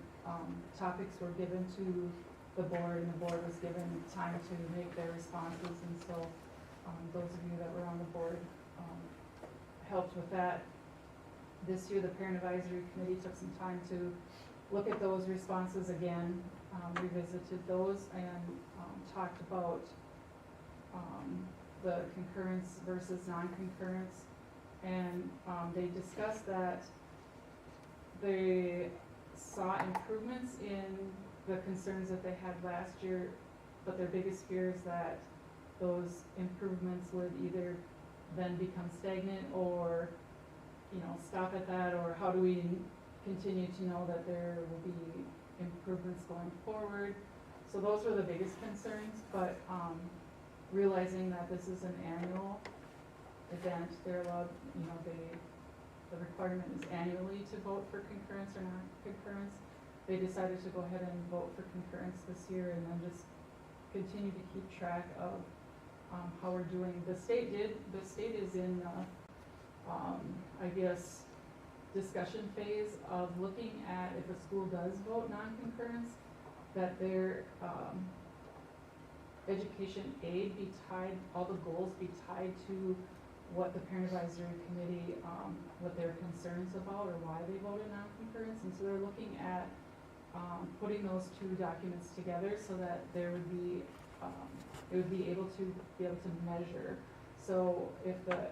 topics were given to the board, and the board was given time to make their responses, and so those of you that were on the board helped with that. This year, the Parent Advisory Committee took some time to look at those responses again, revisited those, and talked about the concurrence versus non-concurrence. And they discussed that they saw improvements in the concerns that they had last year, but their biggest fear is that those improvements would either then become stagnant or, stop at that, or how do we continue to know that there will be improvements going forward. So those were the biggest concerns, but realizing that this is an annual event, they're allowed, the requirement is annually to vote for concurrence or non-concurrence. They decided to go ahead and vote for concurrence this year, and then just continue to keep track of how we're doing. The state is in, discussion phase of looking at if a school does vote non-concurrence, that their education aid be tied, all the goals be tied to what the Parent Advisory Committee, what their concerns about or why they voted non-concurrence. And so they're looking at putting those two documents together so that there would be it would be able to measure. So if the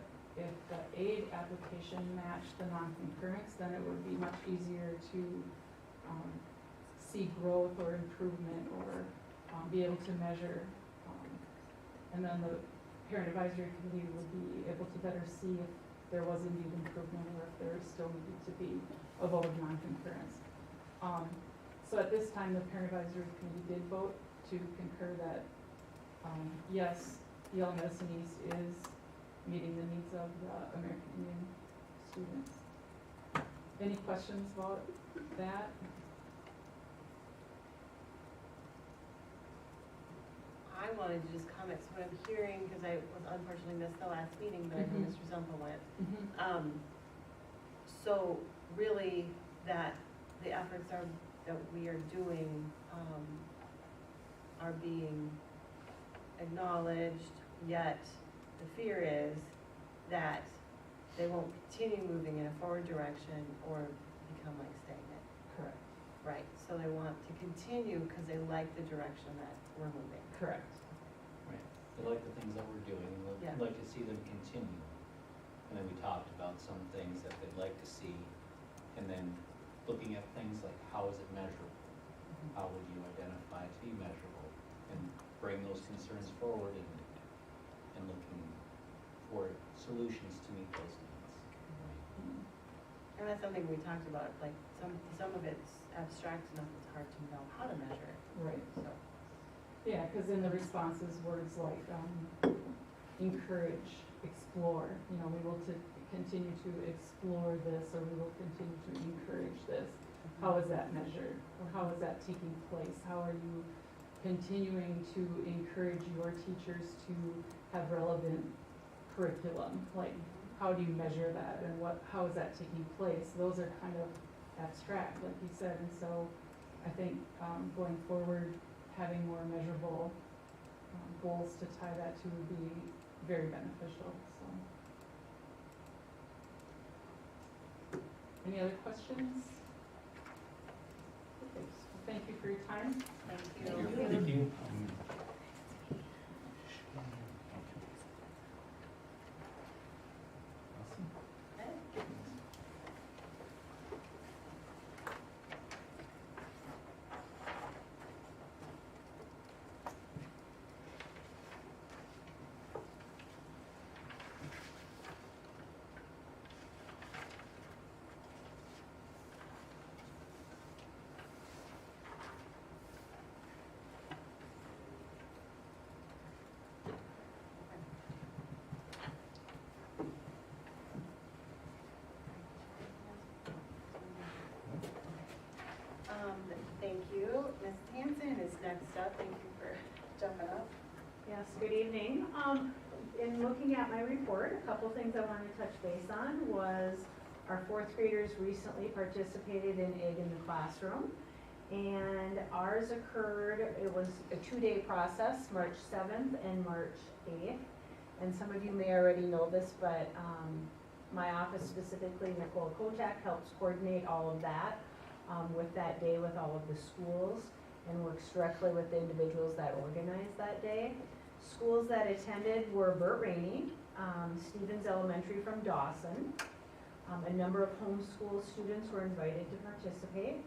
aid application matched the non-concurrence, then it would be much easier to see growth or improvement or be able to measure. And then the parent advisory committee would be able to better see if there was indeed improvement or if there still needed to be a vote of non-concurrence. So at this time, the parent advisory committee did vote to concur that, yes, Yale Medicine East is meeting the needs of the American Indian students. Any questions about that?
I wanted to just comment, so what I'm hearing, because I was unfortunately missed the last meeting, but I know
Mhm.
Mr. Zumpa went.
Mm-hmm.
So really, that the efforts that we are doing, are being acknowledged, yet the fear is that they won't continue moving in a forward direction or become like stagnant.
Correct.
Right, so they want to continue because they like the direction that we're moving.
Correct.
Right. They like the things that we're doing,
Yeah.
they'd like to see them continue. And then we talked about some things that they'd like to see, and then looking at things like how is it measurable? How would you identify to be measurable? And bring those concerns forward and looking for solutions to meet those needs.
And that's something we talked about, like, some of it's abstract enough, it's hard to know how to measure it,
Right.
so.
Yeah, because in the responses, words like encourage, explore, you know, we will continue to explore this, or we will continue to encourage this. How is that measured? Or how is that taking place? How are you continuing to encourage your teachers to have relevant curriculum? Like, how do you measure that, and how is that taking place? Those are kind of abstract, like you said, and so I think going forward, having more measurable goals to tie that to would be very beneficial, so. Any other questions? Okay, so thank you for your time.
Thank you.
Thank you.
Thank you. Ms. Hanson is next up. Thank you for jumping up.
Yes, good evening. In looking at my report, a couple things I wanted to touch base on was our fourth graders recently participated in Egg in the Classroom. And ours occurred, it was a 2-day process, March 7th and March 8th. And some of you may already know this, but my office specifically, Nicole Kotak, helps coordinate all of that with that day with all of the schools and works directly with the individuals that organized that day. Schools that attended were Burt Rainey, Stevens Elementary from Dawson. A number of homeschool students were invited to participate.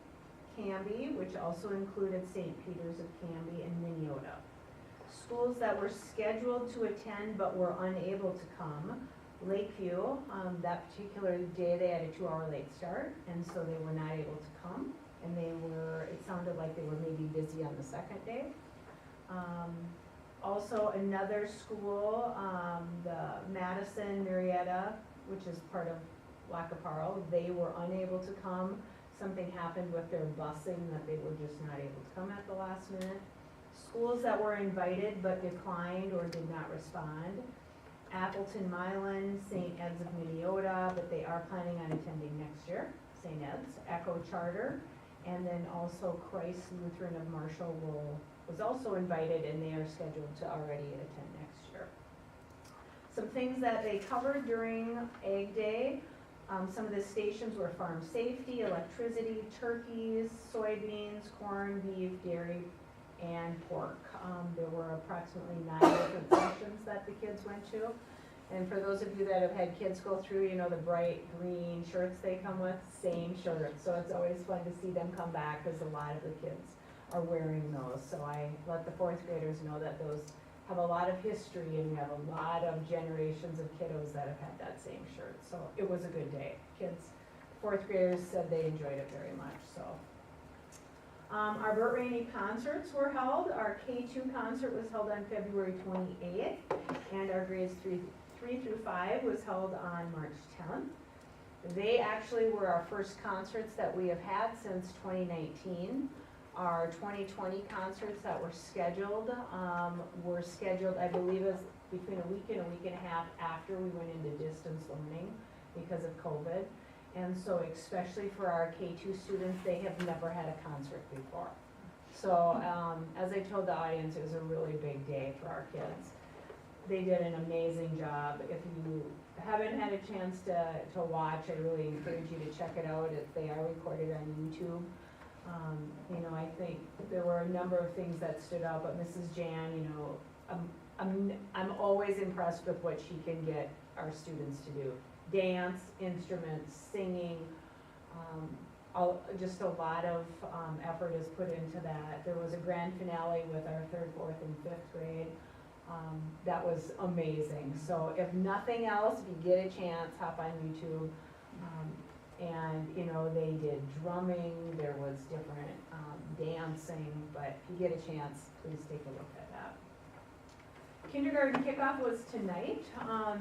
Canby, which also included St. Peter's of Canby and Minneota. Schools that were scheduled to attend but were unable to come. Lakeview, that particular day they had a 2-hour late start, and so they were not able to come. And it sounded like they were maybe busy on the second day. Also another school, the Madison Marietta, which is part of Lacaparo, they were unable to come. Something happened with their busing that they were just not able to come at the last minute. Schools that were invited but declined or did not respond. Appleton Milan, St. Ed's of Minneota, but they are planning on attending next year. St. Ed's, Echo Charter, and then also Christ Lutheran of Marshall was also invited, and they are scheduled to already attend next year. Some things that they covered during Egg Day, some of the stations were farm safety, electricity, turkeys, soybeans, corn, beef, dairy, and pork. There were approximately 9 different sessions that the kids went to. And for those of you that have had kids go through, you know, the bright green shirts they come with, same shirts. So it's always fun to see them come back because a lot of the kids are wearing those. So I let the 4th graders know that those have a lot of history and we have a lot of generations of kiddos that have had that same shirt. So it was a good day. Kids, 4th graders said they enjoyed it very much, so. Our Burt Rainey concerts were held. Our K2 concert was held on February 28th, and our grades 3 through 5 was held on March 10th. They actually were our first concerts that we have had since 2019. Our 2020 concerts that were scheduled, I believe, as between a week and a half after we went into distance learning because of COVID. And so especially for our K2 students, they have never had a concert before. So as I told the audience, it was a really big day for our kids. They did an amazing job. If you haven't had a chance to watch, I really encourage you to check it out. They are recorded on YouTube. You know, I think there were a number of things that stood out, but Mrs. Jan, you know, I'm always impressed with what she can get our students to do. Dance, instruments, singing, just a lot of effort is put into that. There was a grand finale with our 3rd, 4th, and 5th grade. That was amazing. So if nothing else, if you get a chance, hop on YouTube. And you know, they did drumming, there was different dancing, but if you get a chance, please take a look at that. Kindergarten kickoff was tonight.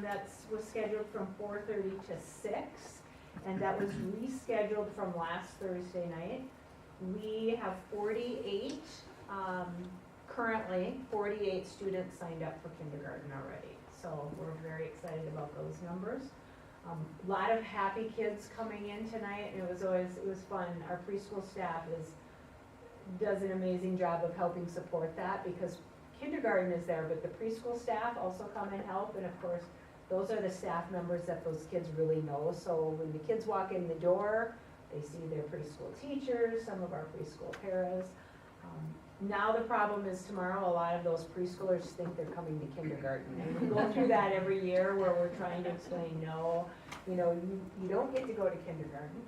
That was scheduled from 4:30 to 6, and that was rescheduled from last Thursday night. We have 48, currently 48 students signed up for kindergarten already. So we're very excited about those numbers. A lot of happy kids coming in tonight, and it was fun. Our preschool staff does an amazing job of helping support that because kindergarten is there, but the preschool staff also come and help, and of course, those are the staff members that those kids really know. So when the kids walk in the door, they see their preschool teachers, some of our preschool paras. Now the problem is tomorrow, a lot of those preschoolers think they're coming to kindergarten. And we go through that every year where we're trying to explain, no, you know, you don't get to go to kindergarten.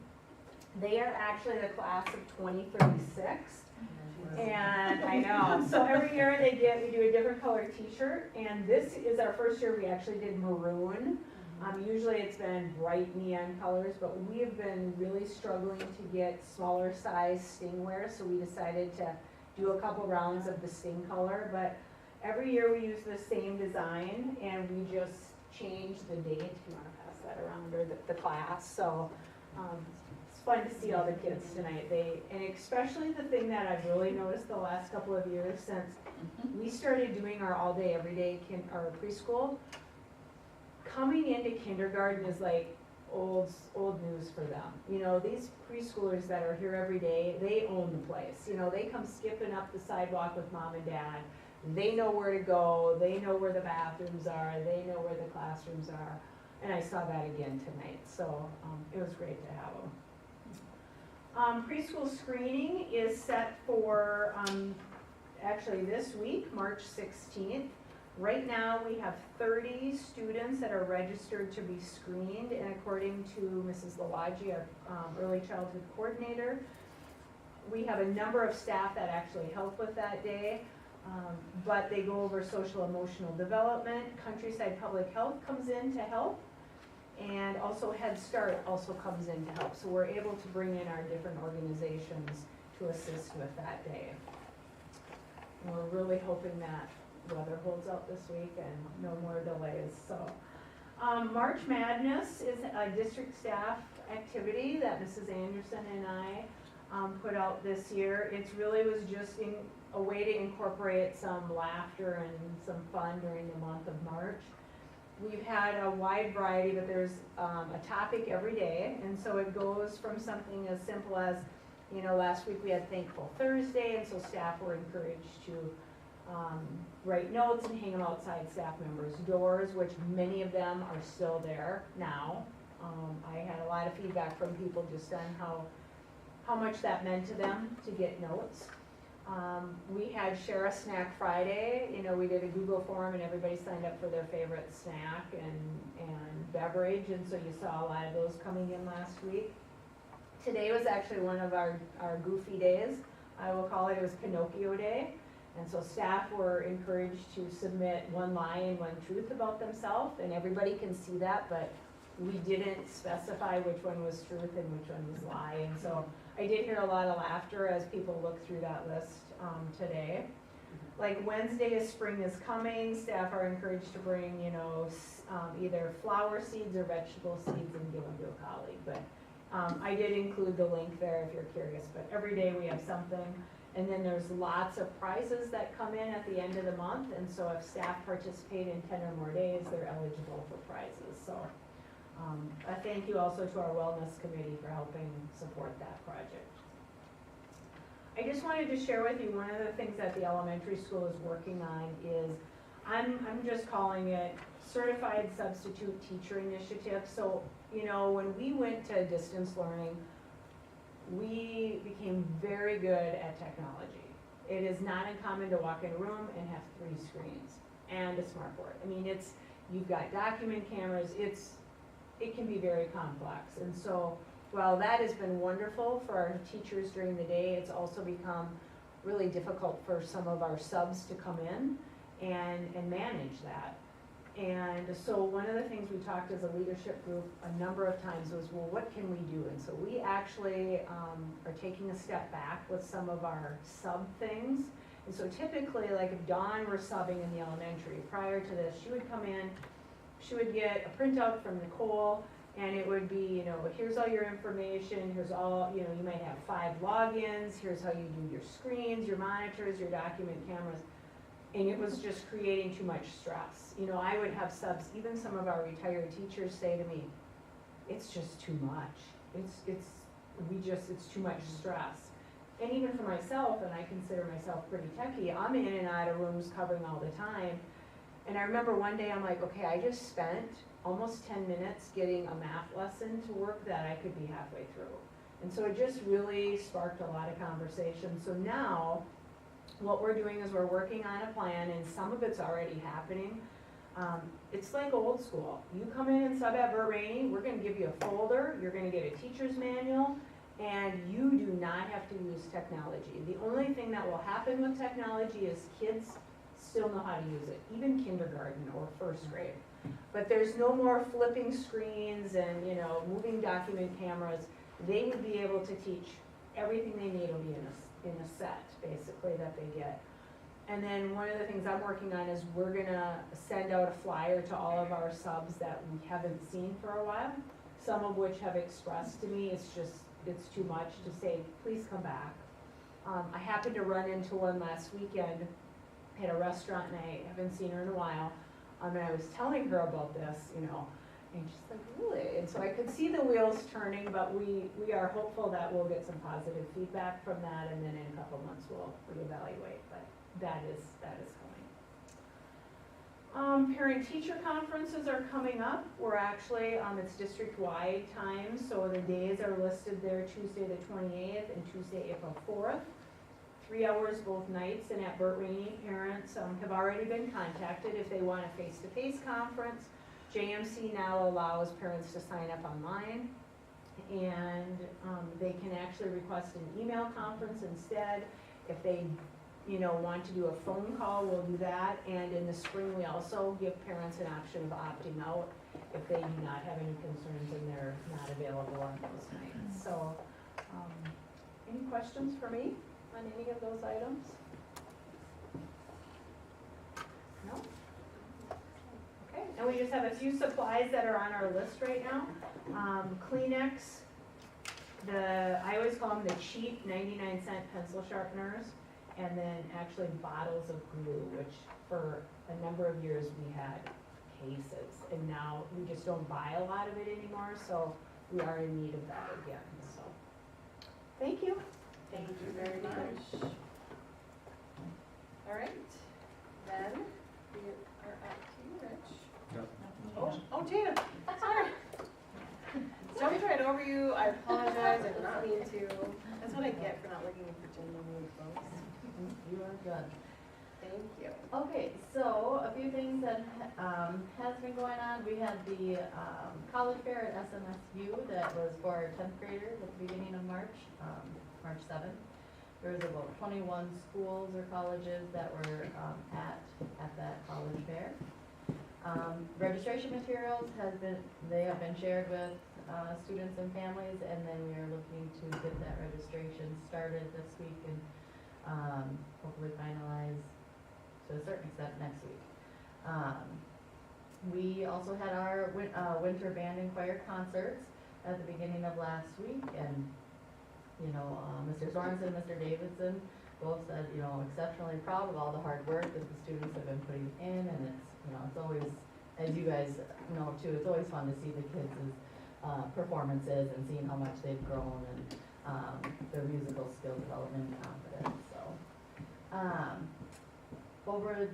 They are actually the class of 2036. And I know, so every year we do a different color t-shirt, and this is our first year we actually did maroon. Usually it's been bright neon colors, but we have been really struggling to get smaller size stingwear, so we decided to do a couple rounds of the sting color, but every year we use the same design, and we just change the date, if you want to pass that around, or the class, so it's fun to see all the kids tonight. And especially the thing that I've really noticed the last couple of years since we started doing our all day, every day our preschool, coming into kindergarten is like old news for them. You know, these preschoolers that are here every day, they own the place. You know, they come skipping up the sidewalk with mom and dad. They know where to go. They know where the bathrooms are. They know where the classrooms are. And I saw that again tonight. So it was great to have them. Preschool screening is set for actually this week, March 16th. Right now, we have 30 students that are registered to be screened, and according to Mrs. Lawaji, our early childhood coordinator, we have a number of staff that actually help with that day, but they go over social emotional development. Countryside Public Health comes in to help, and also Head Start also comes in to help. So we're able to bring in our different organizations to assist with that day. And we're really hoping that weather holds out this week and no more delays. So March Madness is a district staff activity that Mrs. Anderson and I put out this year. It really was just a way to incorporate some laughter and some fun during the month of March. We've had a wide variety, but there's a topic every day, and so it goes from something as simple as, you know, last week we had Thankful Thursday, and so staff were encouraged to write notes and hang them outside staff members' doors, which many of them are still there now. I had a lot of feedback from people just on how much that meant to them to get notes. We had Share a Snack Friday, you know, we did a Google form and everybody signed up for their favorite snack and beverage, and so you saw a lot of those coming in last week. Today was actually one of our goofy days, I will call it. It was Pinocchio Day. And so staff were encouraged to submit one lie and one truth about themselves, and everybody can see that, but we didn't specify which one was truth and which one was lie. And so I did hear a lot of laughter as people looked through that list today. Like Wednesday is Spring is Coming, staff are encouraged to bring, you know, either flower seeds or vegetable seeds and give them to a colleague. But I did include the link there if you're curious, but every day we have something. And then there's lots of prizes that come in at the end of the month, and so if staff participate in 10 or more days, they're eligible for prizes. So a thank you also to our wellness committee for helping support that project. I just wanted to share with you one of the things that the elementary school is working on is, I'm just calling it Certified Substitute Teacher Initiative. So, you know, when we went to distance learning, we became very good at technology. It is not uncommon to walk in a room and have 3 screens and a smart board. I mean, you've got document cameras, it can be very complex. And so while that has been wonderful for our teachers during the day, it's also become really difficult for some of our subs to come in and manage that. And so one of the things we talked as a leadership group a number of times was, well, what can we do? And so we actually are taking a step back with some of our sub things. And so typically, like if Dawn were subbing in the elementary, prior to this, she would come in, she would get a printout from Nicole, and it would be, you know, here's all your information, here's all, you know, you might have 5 logins, here's how you do your screens, your monitors, your document cameras. And it was just creating too much stress. You know, I would have subs, even some of our retired teachers say to me, it's just too much. It's too much stress. And even for myself, and I consider myself pretty techie, I'm in and out of rooms covering all the time. And I remember one day I'm like, okay, I just spent almost 10 minutes getting a math lesson to work that I could be halfway through. And so it just really sparked a lot of conversation. So now, what we're doing is we're working on a plan, and some of it's already happening. It's like old school. You come in and sub at Burt Rainey, we're gonna give you a folder, you're gonna get a teacher's manual, and you do not have to use technology. The only thing that will happen with technology is kids still know how to use it, even kindergarten or 1st grade. But there's no more flipping screens and, you know, moving document cameras. They would be able to teach everything they need will be in a set, basically, that they get. And then one of the things I'm working on is we're gonna send out a flyer to all of our subs that we haven't seen for a while, some of which have expressed to me it's too much to say, please come back. I happened to run into one last weekend at a restaurant, and I haven't seen her in a while, and I was telling her about this, you know, and she's like, really? And so I could see the wheels turning, but we are hopeful that we'll get some positive feedback from that, and then in a couple months we'll reevaluate, but that is coming. Parent-teacher conferences are coming up. We're actually, it's district-wide time, so the days are listed there, Tuesday the 28th and Tuesday, April 4th. 3 hours both nights, and at Burt Rainey, parents have already been contacted if they want a face-to-face conference. JMC now allows parents to sign up online, and they can actually request an email conference instead. If they, you know, want to do a phone call, we'll do that. And in the spring, we also give parents an option of opting out if they do not have any concerns and they're not available on those nights. So, any questions for me on any of those items? No? Okay, and we just have a few supplies that are on our list right now. Kleenex, I always call them the cheap 99-cent pencil sharpeners, and then actually bottles of glue, which for a number of years we had cases, and now we just don't buy a lot of it anymore, so we are in need of that again, so. Thank you.
Thank you very much. All right, then we are up to you, Rich. Oh, Tina, sorry. Jumped right over you, I apologize, I did not mean to. That's what I get for not looking at the agenda really close.
You are good.
Thank you.
Okay, so a few things that has been going on. We had the college fair at SMSU that was for our 10th graders at the beginning of March, March 7th. There was about 21 schools or colleges that were at that college fair. Registration materials have been shared with students and families, and then we are looking to get that registration started this week and hopefully finalize to a certain extent next week. We also had our winter band and choir concerts at the beginning of last week, and Mr. Sorensen and Mr. Davidson both said, exceptionally proud of all the hard work that the students have been putting in, and it's always, as you guys know too, it's always fun to see the kids' performances and seeing how much they've grown and their musical skill development and confidence. So, over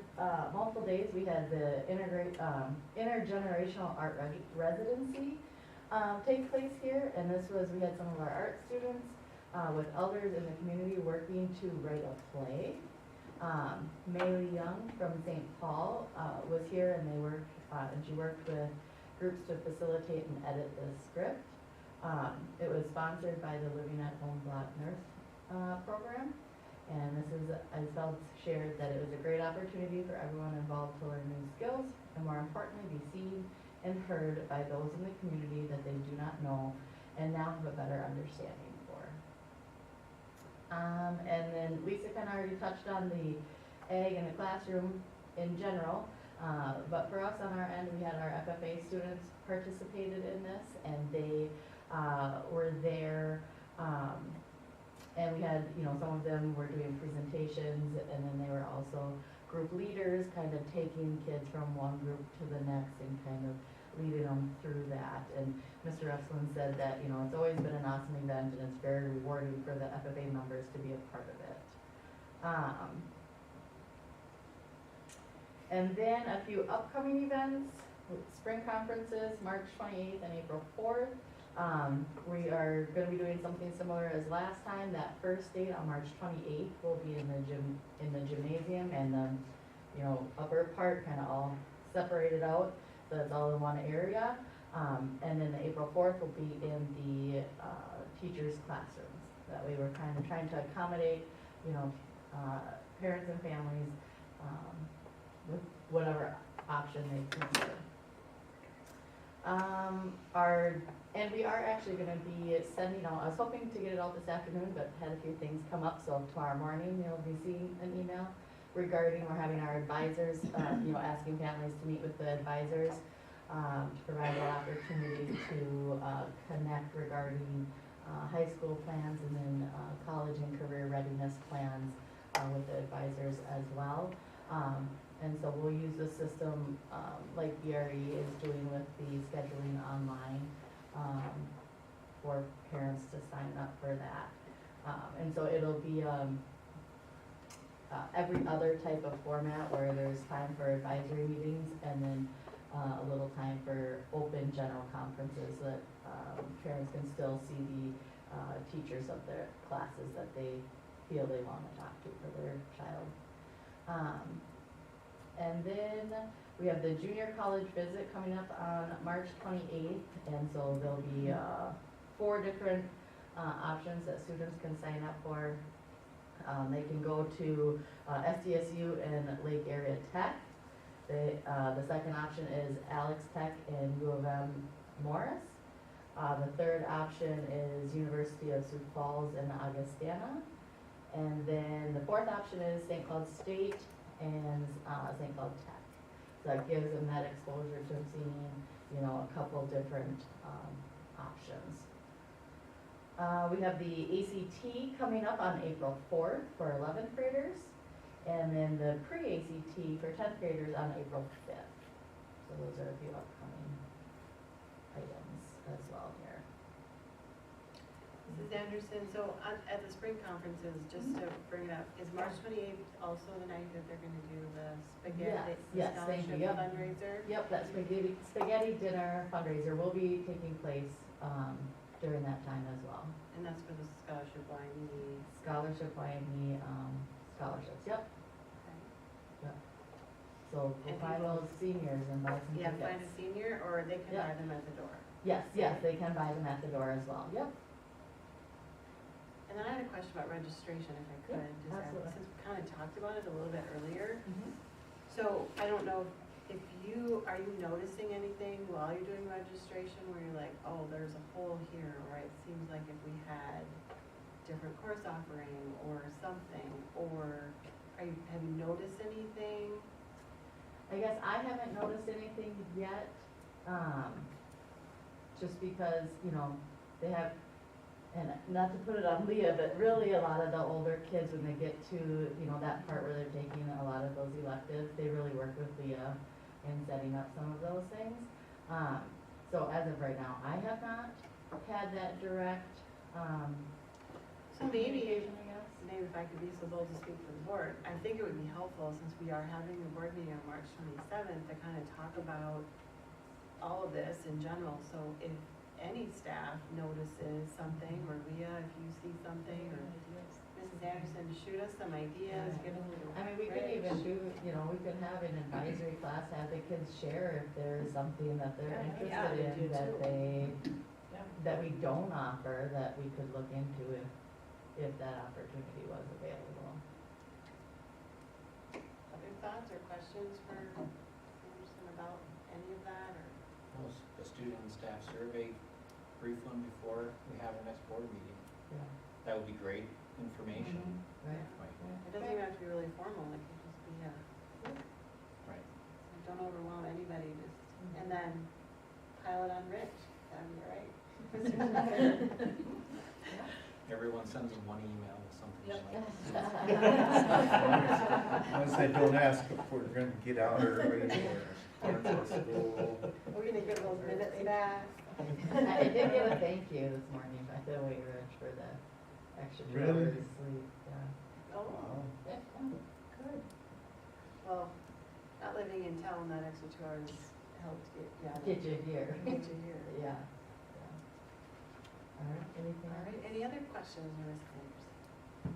multiple days, we had the intergenerational art residency take place here, and we had some of our art students with elders in the community working to write a play. Maylee Young from St. Paul was here, and she worked with groups to facilitate and edit the script. It was sponsored by the Living at Home Black Nurse program, and Isabel shared that it was a great opportunity for everyone involved to learn new skills, and more importantly, be seen and heard by those in the community that they do not know and now have a better understanding for. And then Lisa kind of already touched on the ag in the classroom in general, but for us on our end, we had our FFA students participated in this, and they were there, and we had, some of them were doing presentations, and then they were also group leaders, kind of taking kids from one group to the next and kind of leading them through that. And Mr. Eflin said that, it's always been an awesome event, and it's very rewarding for the FFA members to be a part of it. And then a few upcoming events, spring conferences, March 28th and April 4th. We are going to be doing something similar as last time. That first date on March 28th will be in the gymnasium, and the upper part kind of all separated out, so it's all in one area. And then the April 4th will be in the teachers' classrooms. That way we're kind of trying to accommodate, parents and families with whatever option they prefer. And we are actually going to be sending out, I was hoping to get it out this afternoon, but had a few things come up, so tomorrow morning you'll be seeing an email regarding, we're having our advisors, asking families to meet with the advisors to provide that opportunity to connect regarding high school plans and then college and career readiness plans with the advisors as well. And so we'll use the system like BRE is doing with the scheduling online for parents to sign up for that. And so it'll be every other type of format where there's time for advisory meetings and then a little time for open general conferences that parents can still see the teachers of their classes that they feel they want to talk to for their child. And then we have the junior college visit coming up on March 28th, and so there'll be 4 different options that students can sign up for. They can go to SDSU and Lake Area Tech. The second option is Alex Tech and U of M Morris. The third option is University of Sioux Falls and Augustana. And then the fourth option is St. Cloud State and St. Cloud Tech. So that gives them that exposure to seeing, a couple different options. We have the ACT coming up on April 4th for 11th graders, and then the pre-ACT for 10th graders on April 5th. So those are a few upcoming items as well here.
Mrs. Anderson, so at the spring conferences, just to bring it up, is March 28th also the night that they're gonna do the spaghetti,
Yes, thank you,
scholarship
yep.
fundraiser?
Yep, that spaghetti dinner fundraiser will be taking place during that time as well.
And that's for the scholarship YME.
Scholarship YME scholarships, yep.
Okay.
So we'll
And
find
people-
those seniors and buy some
Yeah,
tickets.
find a senior, or they can
Yeah.
buy them at the door.
Yes, they can buy them at the door as well, yep.
And then I had a question about registration, if I could, just add,
absolutely.
since we kind of talked about it a little bit earlier.
Mhm.
So I don't know if are you noticing anything while you're doing registration where you're like, oh, there's a hole here, or it seems like if we had different course offering or something, or have you noticed anything?
I guess I haven't noticed anything yet, just because, you know, they have, and not to put it on Leah, but really a lot of the older kids, when they get to, you know, that part where they're taking a lot of those electives, they really work with Leah in setting up some of those things. So as of right now, I have not had that direct,
So maybe,
communication, I guess.
maybe if I could be so bold to speak for the board, I think it would be helpful, since we are having a board meeting on March 27th, to kind of talk about all of this in general. So if any staff notices something, or Leah, if you see something, or Mrs. Anderson, shoot us some ideas, get them to
I mean, we could even do, you know, we could have an advisory class, have the kids share if there's something that they're
Yeah,
interested
they do
in, that
too.
Yeah.
that we don't offer, that we could look into if that opportunity was available.
Other thoughts or questions for Anderson about any of that, or?
Well, the student and staff survey, brief one before we have our next board meeting.
Yeah.
That would be great information.
Right.
Right.
It doesn't even have to be really formal, it can just be
Right.
don't overwhelm anybody, just, and then pile it on Rich, that'd be all right.
Everyone sends them one email with something
Yep.
like.
As long as I don't ask if we're gonna get out early or start from school.
We're gonna get those minutes back.
I did get a thank you this morning by the way, Rich, for the extra 2
Really?
hours of sleep, yeah.
Oh,
Wow.
good. Well, not living in town, that extra 2 hours helped
Get you here.
Get you here.
Yeah. All right, anything
All
else?
right, any other questions, Ms. Anderson?
All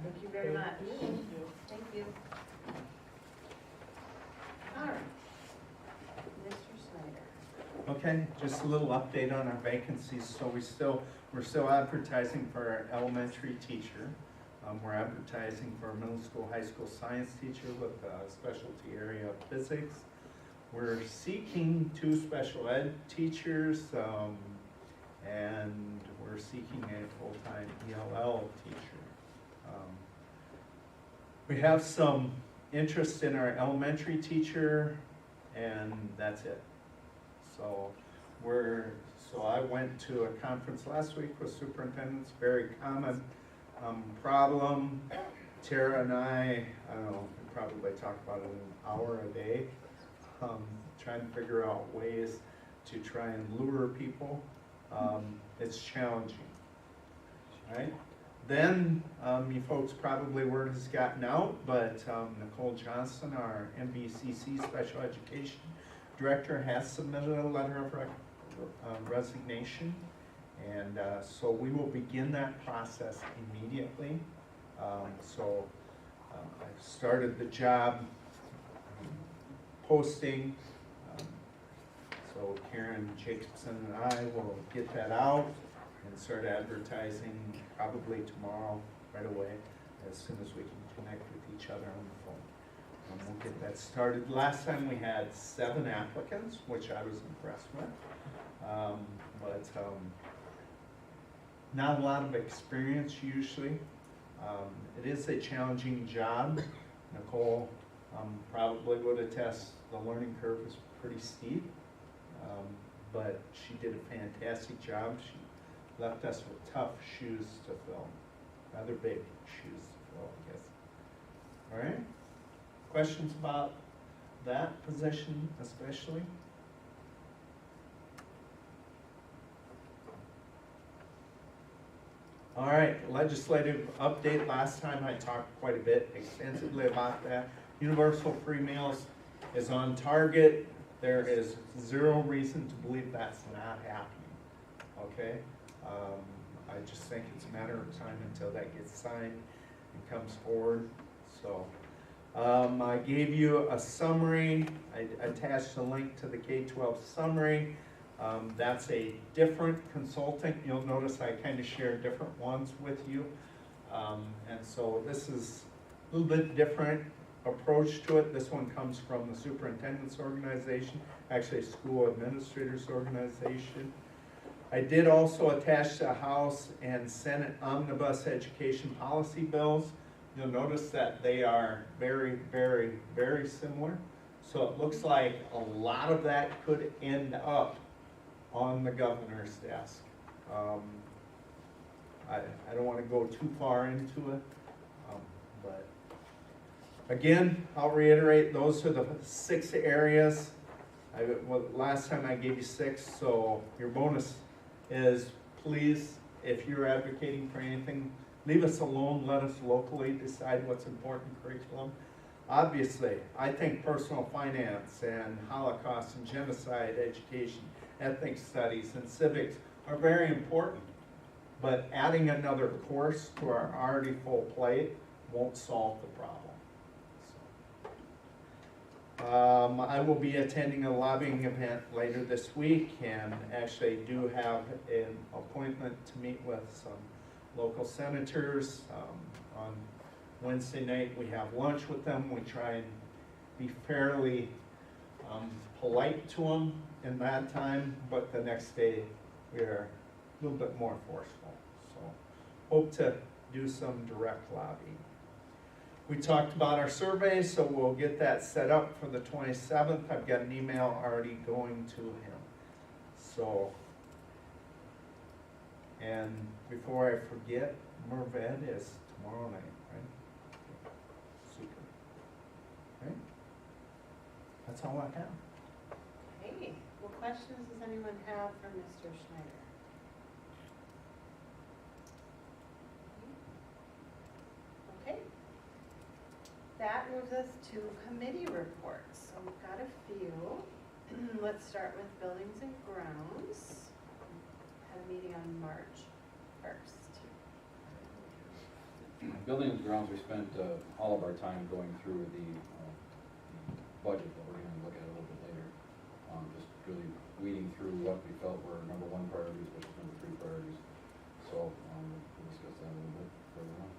Thank
right,
you very much.
you.
Thank you. All right. Mr. Snyder.
Okay, just a little update on our vacancies. So we're still advertising for our elementary teacher. We're advertising for a middle school, high school science teacher with a specialty area of physics. We're seeking 2 special ed teachers, and we're seeking a full-time ELL teacher. We have some interest in our elementary teacher, and that's it. So I went to a conference last week with superintendents, very common problem. Tara and I don't know, we probably talk about it an hour a day, trying to figure out ways to try and lure people. It's challenging, right? Then, you folks probably word has gotten out, but Nicole Johnson, our MVCC Special Education Director, has submitted a letter of resignation. And so we will begin that process immediately. I've started the job posting. So Karen Jacobson and I will get that out and start advertising probably tomorrow, right away, as soon as we can connect with each other on the phone. We'll get that started. Last time we had 7 applicants, which I was impressed with. Not a lot of experience usually. It is a challenging job. Nicole probably would attest the learning curve is pretty steep, but she did a fantastic job. She left us with tough shoes to fill, rather big shoes to fill, I guess. All right? Questions about that position especially? All right, legislative update. Last time I talked quite a bit extensively about that. Universal free meals is on target. There is 0 reason to believe that's not happening, okay? I just think it's a matter of time until that gets signed and comes forward, so. I gave you a summary, I attached a link to the K-12 summary. That's a different consultant, you'll notice I kind of shared different ones with you. And so this is a little bit different approach to it. This one comes from the superintendent's organization, actually school administrators organization. I did also attach the House and Senate omnibus education policy bills. You'll notice that they are very, very, very similar. So it looks like a lot of that could end up on the governor's desk. I don't want to go too far into it, but again, I'll reiterate, those are the 6 areas. Well, last time I gave you 6, so your bonus is, please, if you're advocating for anything, leave us alone, let us locally decide what's important curriculum. Obviously, I think personal finance and Holocaust and genocide education, ethnic studies and civics are very important, but adding another course to our already full plate won't solve the problem. I will be attending a lobbying event later this week and actually do have an appointment to meet with some local senators. On Wednesday night we have lunch with them. We try and be fairly polite to them in that time, but the next day we are a little bit more forceful. So hope to do some direct lobbying. We talked about our survey, so we'll get that set up for the 27th. I've got an email already going to him. So, and before I forget, Merved is tomorrow night, right? Super. Right? That's all I have.
Okay, what questions does anyone have for Mr. Schneider? Okay. That moves us to committee reports. So we've got a few. Let's start with buildings and grounds. Had a meeting on March 1st.
Building and grounds, we spent all of our time going through the budget that we're gonna look at a little bit later. Just really weeding through what we felt were number 1 priorities, which is number 3 priorities. So, we'll discuss that a little bit further on.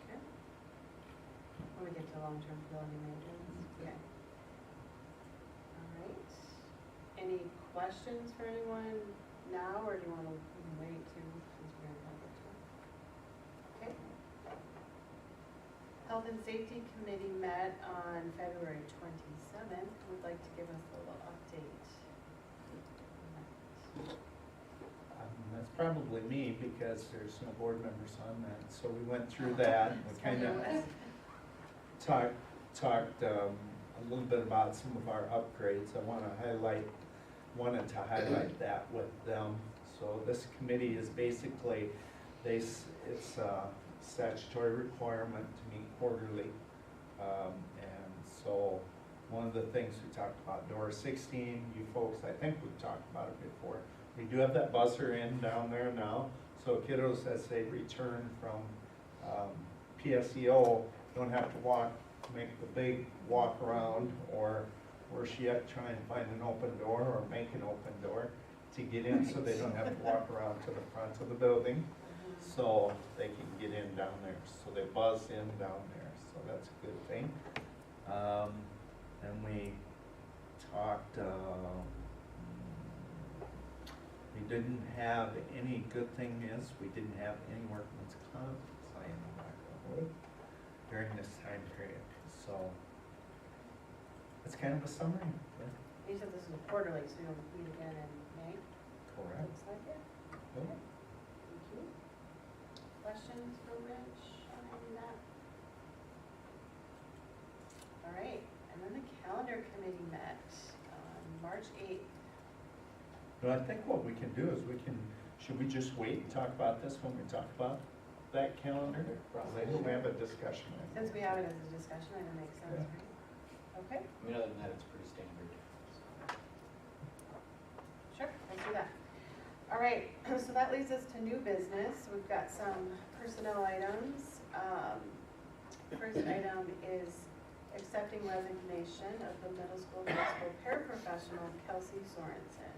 Okay. When we get to long-term building maintenance. Okay. All right. Any questions for anyone now, or do you want to wait to, since we're going to have it? Okay. Health and Safety Committee met on February 27th. Would like to give us a little update.
That's probably me because there's no board members on that. So we went through that. We kind of talked a little bit about some of our upgrades. I wanted to highlight that with them. So this committee is basically, it's a statutory requirement to meet quarterly. And so one of the things we talked about, DORA 16, you folks, I think we've talked about it before. We do have that buzzer in down there now. So kiddos, as they return from PSEO, don't have to make the big walk around or worse yet, try and find an open door or make an open door to get in, so they don't have to walk around to the front of the building. So they can get in down there. So they buzz in down there. So that's a good thing. And we talked, we didn't have any, good thing is, we didn't have any workman's comp claim during this time period. So that's kind of a summary.
You said this is a quarterly, so you'll meet again in May?
Correct.
Looks like it.
Yep.
Thank you. Questions for Rich on any of that? All right, and then the calendar committee met on March 8th.
But I think what we can do is should we just wait and talk about this when we talk about that calendar? Maybe we have a discussion.
Since we have it as a discussion, it makes sense,
Yeah.
right? Okay,
I mean, other than that, it's pretty standard.
sure, let's do that. All right, so that leads us to new business. We've got some personnel items. First item is accepting resignation of the middle school, high school paraprofessional Kelsey Sorensen.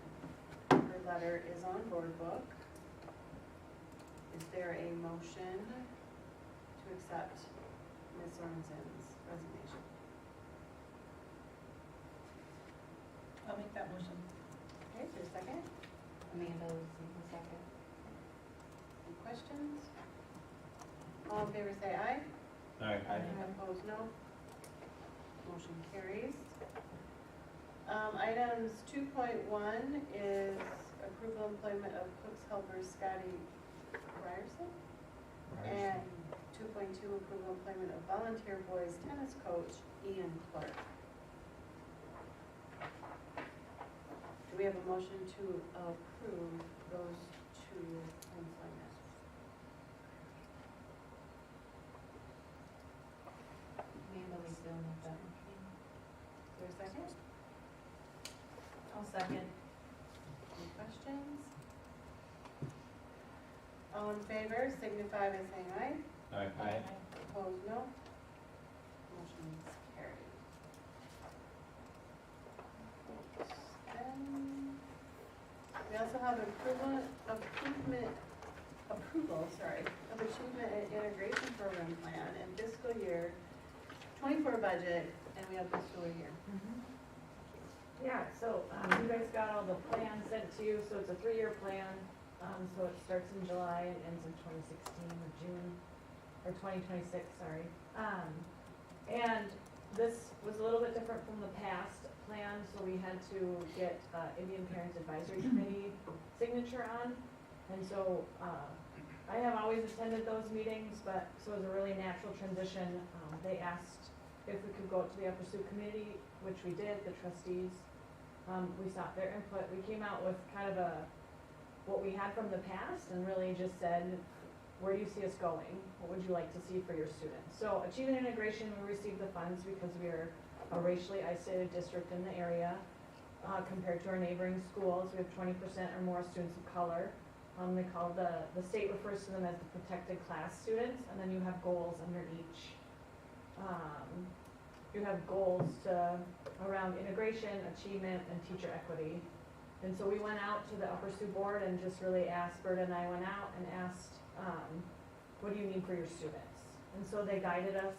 Her letter is on board book. Is there a motion to accept Ms. Sorensen's resignation?
I'll make that motion.
Okay, is there a second?
Amanda Lucy, the second.
Any questions? All in favor say aye.
Aye.
Opposed, no. Motion carries. Items 2.1 is approval employment of Cook's helper Scotty Ryerson. And 2.2, approval employment of volunteer boys tennis coach Ian Clark. Do we have a motion to approve those two employments?
Amanda Lucy will make that.
Is there a second?
I'll second.
Any questions? All in favor signify by saying aye.
Aye.
Opposed, no. Motion is carried. Then, we also have approval of achievement and integration program plan and fiscal year 24 budget, and we have the school year.
Yeah, so, you guys got all the plans sent to you, so it's a 3-year plan. So it starts in July and ends in 2016 or June, or 2026, sorry. And this was a little bit different from the past plan, so we had to get, Indian Parents Advisory Committee signature on. And so, I have always attended those meetings, but, so it was a really natural transition. They asked if we could go to the Upper Sioux Committee, which we did, the trustees. We sought their input. We came out with kind of what we had from the past and really just said, where do you see us going? What would you like to see for your students? So Achievement Integration, we received the funds because we are a racially isolated district in the area compared to our neighboring schools. We have 20% or more students of color. The state refers to them as the protected class students, and then you have goals under each. You have goals around integration, achievement, and teacher equity. And so we went out to the Upper Sioux board and just really asked, Berta and I went out and asked, what do you need for your students? And so they guided us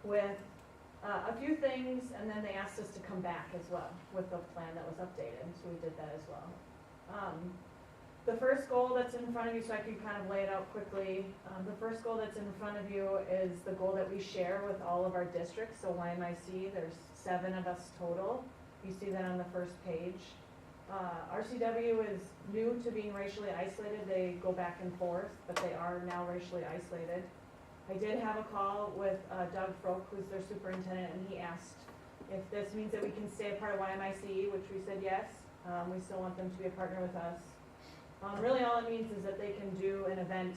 with a few things, and then they asked us to come back as well with the plan that was updated, so we did that as well. The first goal that's in front of you, so I can kind of lay it out quickly, the first goal that's in front of you is the goal that we share with all of our districts. So YMIC, there's 7 of us total. You see that on the first page. RCW is new to being racially isolated. They go back and forth, but they are now racially isolated. I did have a call with Doug Froke, who's their superintendent, and he asked if this means that we can stay a part of YMIC, which we said yes. We still want them to be a partner with us. Really all it means is that they can do an event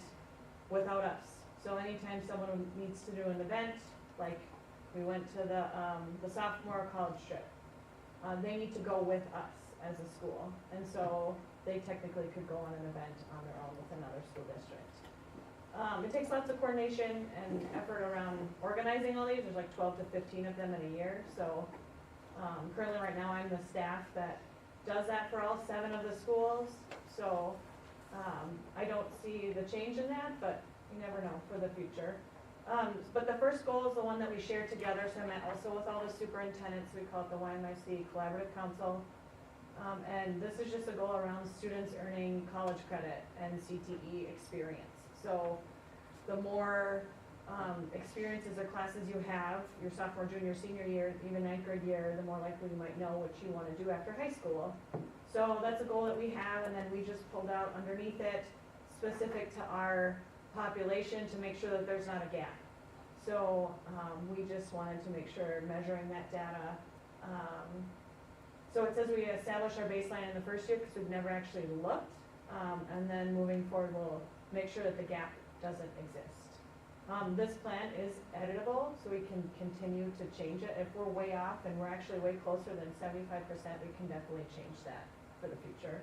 without us. So anytime someone needs to do an event, like we went to the sophomore college trip, they need to go with us as a school. And so they technically could go on an event on their own with another school district. It takes lots of coordination and effort around organizing all these. There's like 12 to 15 of them in a year. So currently right now I'm the staff that does that for all 7 of the schools. So I don't see the change in that, but you never know for the future. But the first goal is the one that we shared together, so I met also with all the superintendents. We call it the YMIC Collaborative Council. And this is just a goal around students earning college credit and CTE experience. So the more experiences or classes you have, your sophomore, junior, senior year, even 9th grade year, the more likely you might know what you want to do after high school. So that's a goal that we have, and then we just pulled out underneath it specific to our population to make sure that there's not a gap. So we just wanted to make sure measuring that data. So it says we establish our baseline in the first year because we've never actually looked, and then moving forward we'll make sure that the gap doesn't exist. This plan is editable, so we can continue to change it. If we're way off and we're actually way closer than 75%, we can definitely change that for the future.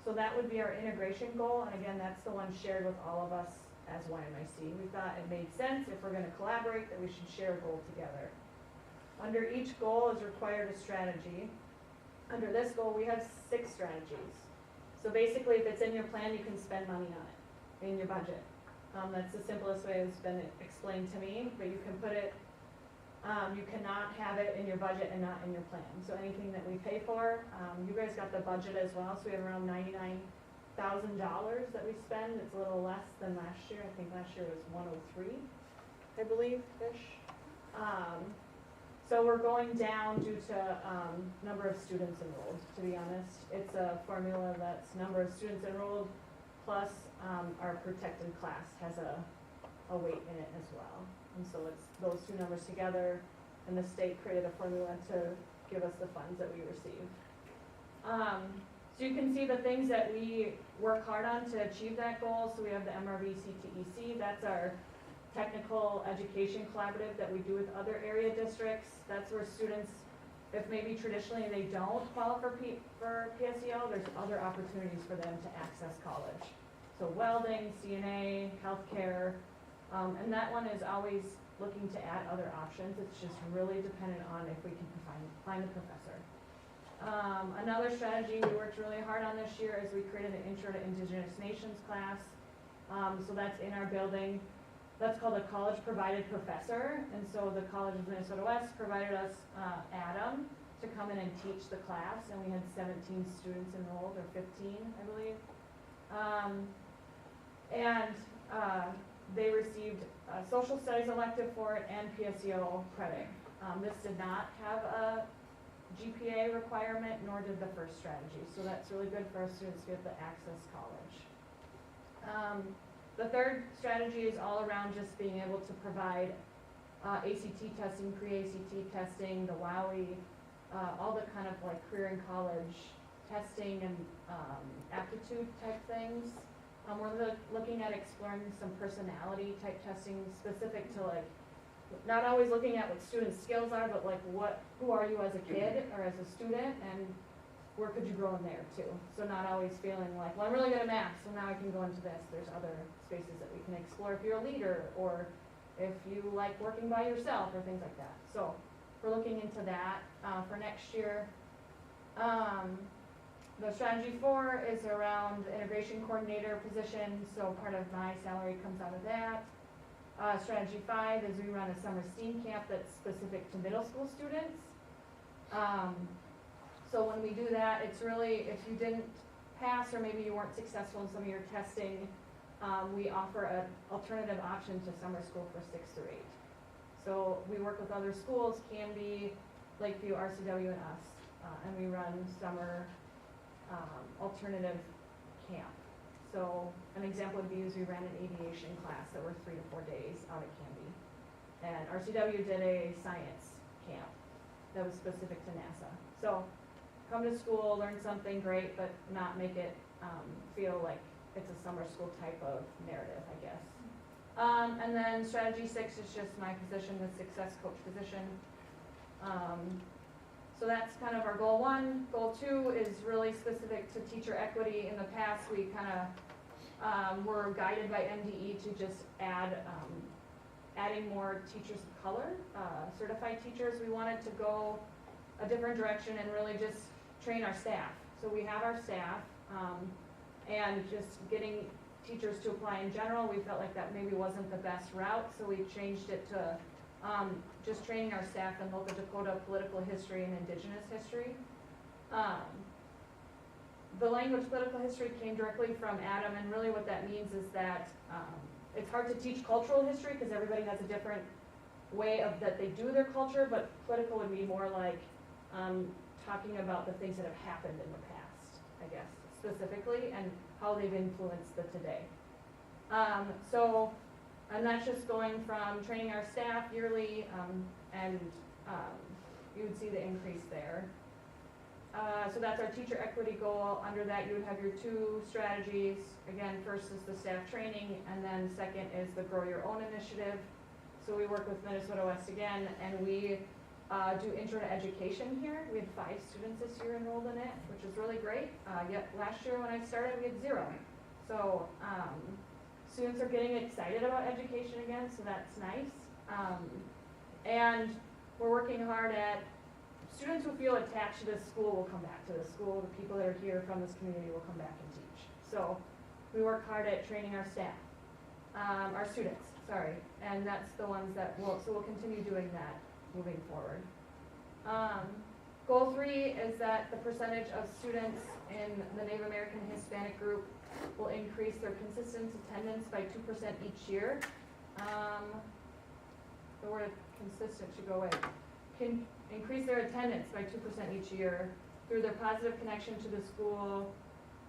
So that would be our integration goal, and again, that's the one shared with all of us as YMIC. We thought it made sense, if we're gonna collaborate, that we should share a goal together. Under each goal is required a strategy. Under this goal, we have 6 strategies. So basically, if it's in your plan, you can spend money on it, in your budget. That's the simplest way it's been explained to me, but you can put it, you cannot have it in your budget and not in your plan. So anything that we pay for, you guys got the budget as well, so we have around $99,000 that we spend. It's a little less than last year. I think last year was 103, I believe-ish. So we're going down due to number of students enrolled, to be honest. It's a formula that's number of students enrolled plus our protected class has a weight in it as well. And so it's those two numbers together, and the state created a formula to give us the funds that we receive. So you can see the things that we work hard on to achieve that goal. So we have the MRV CTEC, that's our technical education collaborative that we do with other area districts. That's where students, if maybe traditionally they don't qualify for PSEO, there's other opportunities for them to access college. So welding, CNA, healthcare, and that one is always looking to add other options. It's just really dependent on if we can find a professor. Another strategy we worked really hard on this year is we created an Intro to Indigenous Nations class. So that's in our building. That's called a college provided professor, and so the College of Minnesota West provided us Adam to come in and teach the class, and we had 17 students enrolled, or 15, I believe. They received a social studies elective for it and PSEO credit. This did not have a GPA requirement, nor did the first strategy, so that's really good for our students to be able to access college. The third strategy is all around just being able to provide ACT testing, pre-ACT testing, the WOWI, all the kind of like career in college testing and aptitude type things. We're looking at exploring some personality type testing specific to like, not always looking at what students' skills are, but like who are you as a kid or as a student, and where could you grow in there too? So not always feeling like, well, I'm really good at math, so now I can go into this. There's other spaces that we can explore if you're a leader, or if you like working by yourself, or things like that. So we're looking into that for next year. The strategy 4 is around the integration coordinator position, so part of my salary comes out of that. Strategy 5 is we run a summer STEAM camp that's specific to middle school students. So when we do that, it's really, if you didn't pass or maybe you weren't successful in some of your testing, we offer an alternative option to summer school for 6th through 8th. So we work with other schools, Canby, Lakeview, RCW, and us, and we run summer alternative camp. So an example would be is we ran an aviation class that were 3 to 4 days out at Canby. And RCW did a science camp that was specific to NASA. So come to school, learn something great, but not make it feel like it's a summer school type of narrative, I guess. And then strategy 6 is just my position, the success coach position. So that's kind of our goal 1. Goal 2 is really specific to teacher equity. In the past, we kind of were guided by MDE to just adding more teachers of color, certified teachers. We wanted to go a different direction and really just train our staff. So we have our staff, and just getting teachers to apply in general, we felt like that maybe wasn't the best route, so we changed it to just training our staff in local Dakota political history and indigenous history. The language political history came directly from Adam, and really what that means is that it's hard to teach cultural history because everybody has a different way of that they do their culture, but political would be more like talking about the things that have happened in the past, I guess, specifically, and how they've influenced the today. And that's just going from training our staff yearly, and you would see the increase there. So that's our teacher equity goal. Under that, you would have your 2 strategies. Again, first is the staff training, and then second is the Grow Your Own initiative. So we work with Minnesota West again, and we do intro to education here. We had 5 students this year enrolled in it, which is really great. Yet last year when I started, we had 0. So students are getting excited about education again, so that's nice. And we're working hard at, students who feel attached to this school will come back to the school, the people that are here from this community will come back and teach. So we work hard at training our staff, our students, sorry, and that's the ones that will, so we'll continue doing that moving forward. Goal 3 is that the percentage of students in the Native American Hispanic group will increase their consistent attendance by 2% each year. The word consistent should go away. Can increase their attendance by 2% each year through their positive connection to the school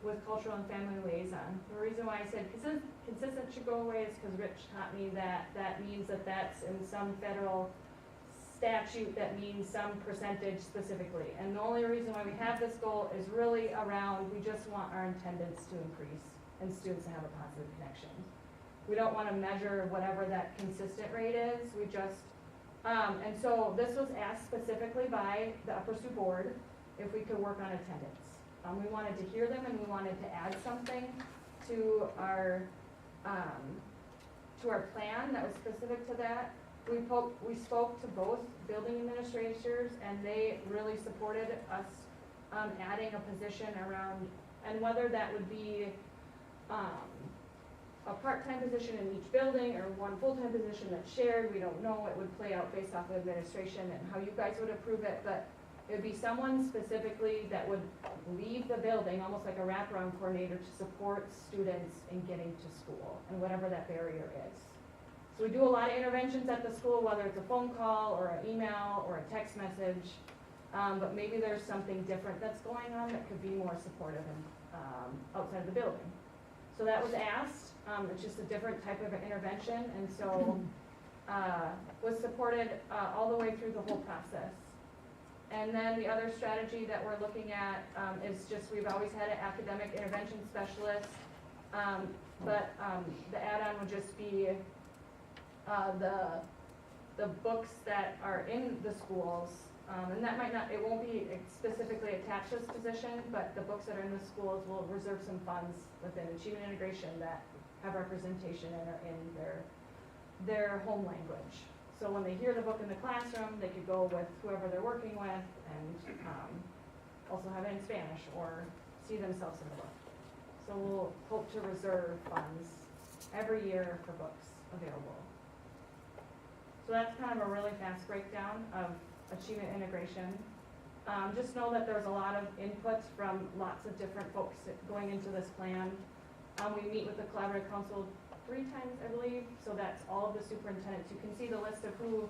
with cultural and family liaison. The reason why I said consistent should go away is because Rich taught me that that means that that's in some federal statute that means some percentage specifically. And the only reason why we have this goal is really around, we just want our attendance to increase and students to have a positive connection. We don't want to measure whatever that consistent rate is, we just, and so this was asked specifically by the Upper Sioux Board if we could work on attendance. We wanted to hear them and we wanted to add something to our plan that was specific to that. We spoke to both building administrators and they really supported us adding a position around, and whether that would be a part-time position in each building or one full-time position that's shared, we don't know. It would play out based off of administration and how you guys would approve it, but it would be someone specifically that would leave the building, almost like a wraparound coordinator to support students in getting to school and whatever that barrier is. So we do a lot of interventions at the school, whether it's a phone call or an email or a text message, but maybe there's something different that's going on that could be more supportive and outside of the building. So that was asked. It's just a different type of intervention, and so was supported all the way through the whole process. And then the other strategy that we're looking at is just, we've always had an academic intervention specialist, but the add-on would just be the books that are in the schools, and that might not, it won't be specifically attached to this position, but the books that are in the schools will reserve some funds within Achievement Integration that have representation and are in their home language. So when they hear the book in the classroom, they could go with whoever they're working with and also have it in Spanish or see themselves in the book. So we'll hope to reserve funds every year for books available. So that's kind of a really fast breakdown of Achievement Integration. Just know that there's a lot of input from lots of different folks going into this plan. We meet with the Collaborative Council 3 times, I believe, so that's all of the superintendents. You can see the list of who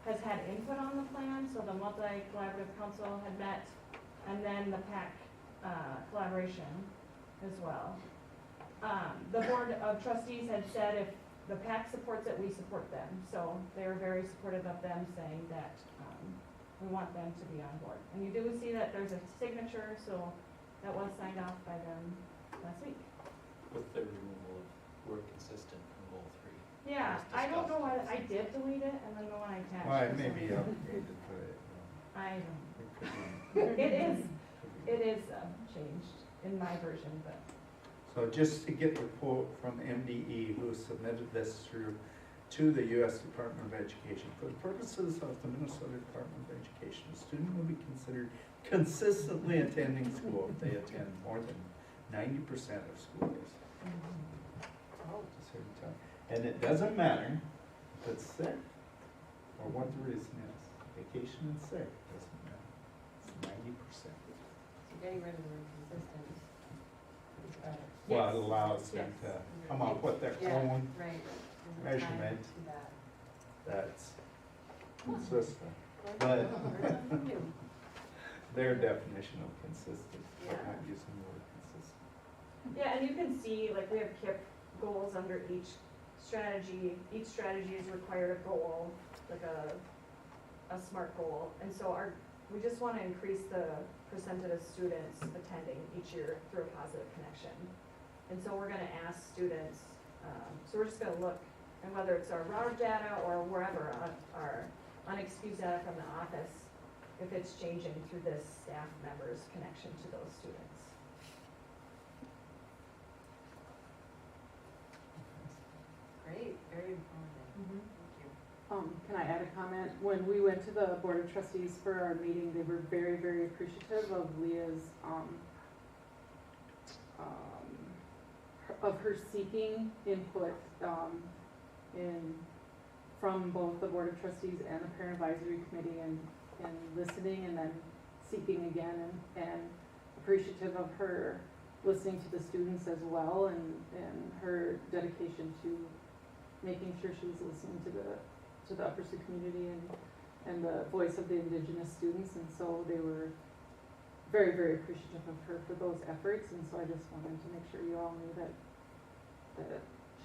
has had input on the plan. So the Multi-Collaborative Council had met, and then the PAC collaboration as well. The Board of Trustees had said if the PAC supports it, we support them. So they were very supportive of them, saying that we want them to be on board. And you do see that there's a signature, so that was signed off by them last week.
With the removal of word consistent from goal 3.
Yeah, I don't know why, I did delete it, and then the one I attached.
Well,
for some
maybe
reason.
updated, but
I don't,
it could be.
it is changed in my version, but.
So just to get the quote from MDE, who submitted this to the U.S. Department of Education, for the purposes of the Minnesota Department of Education, a student will be considered consistently attending school if they attend more than 90% of school days. At a certain time. And it doesn't matter if it's sick or what the reason is. Vacation and sick, doesn't matter. It's 90%.
So getting rid of the word consistent is better.
Well, it allows them to come up with their
Yeah,
own
right. There's a time
measurement.
to that.
that's consistent. But their definition of consistent, they're not using the word consistent.
Yeah, and you can see, like, we have KIP goals under each strategy. Each strategy is required a goal, like a SMART goal. And so we just want to increase the percentage of students attending each year through a positive connection. And so we're going to ask students, so we're just going to look, and whether it's our RAR data or wherever, our unexcused data from the office, if it's changing through this staff member's connection to those students.
Can I add a comment? When we went to the Board of Trustees for our meeting, they were very, very appreciative of Leah's, of her seeking input, from both the Board of Trustees and the Parent Advisory Committee, and listening and then seeking again, and appreciative of her listening to the students as well, and her dedication to making sure she was listening to the Upper Sioux community and the voice of the Indigenous students, and so they were very, very appreciative of her for those efforts, and so I just wanted to make sure you all knew that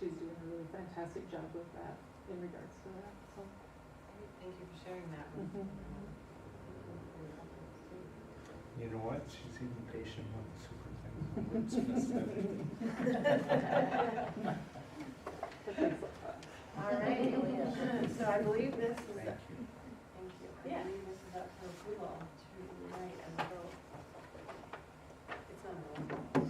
she's doing a really fantastic job with that in regards to that, so.
Thank you for sharing that.
You know what? She's even patient with the superintendent.
All right, so I believe this is,
Thank you.
thank you. I
Yeah.
believe this is up for approval tonight and vote. It's not a roll.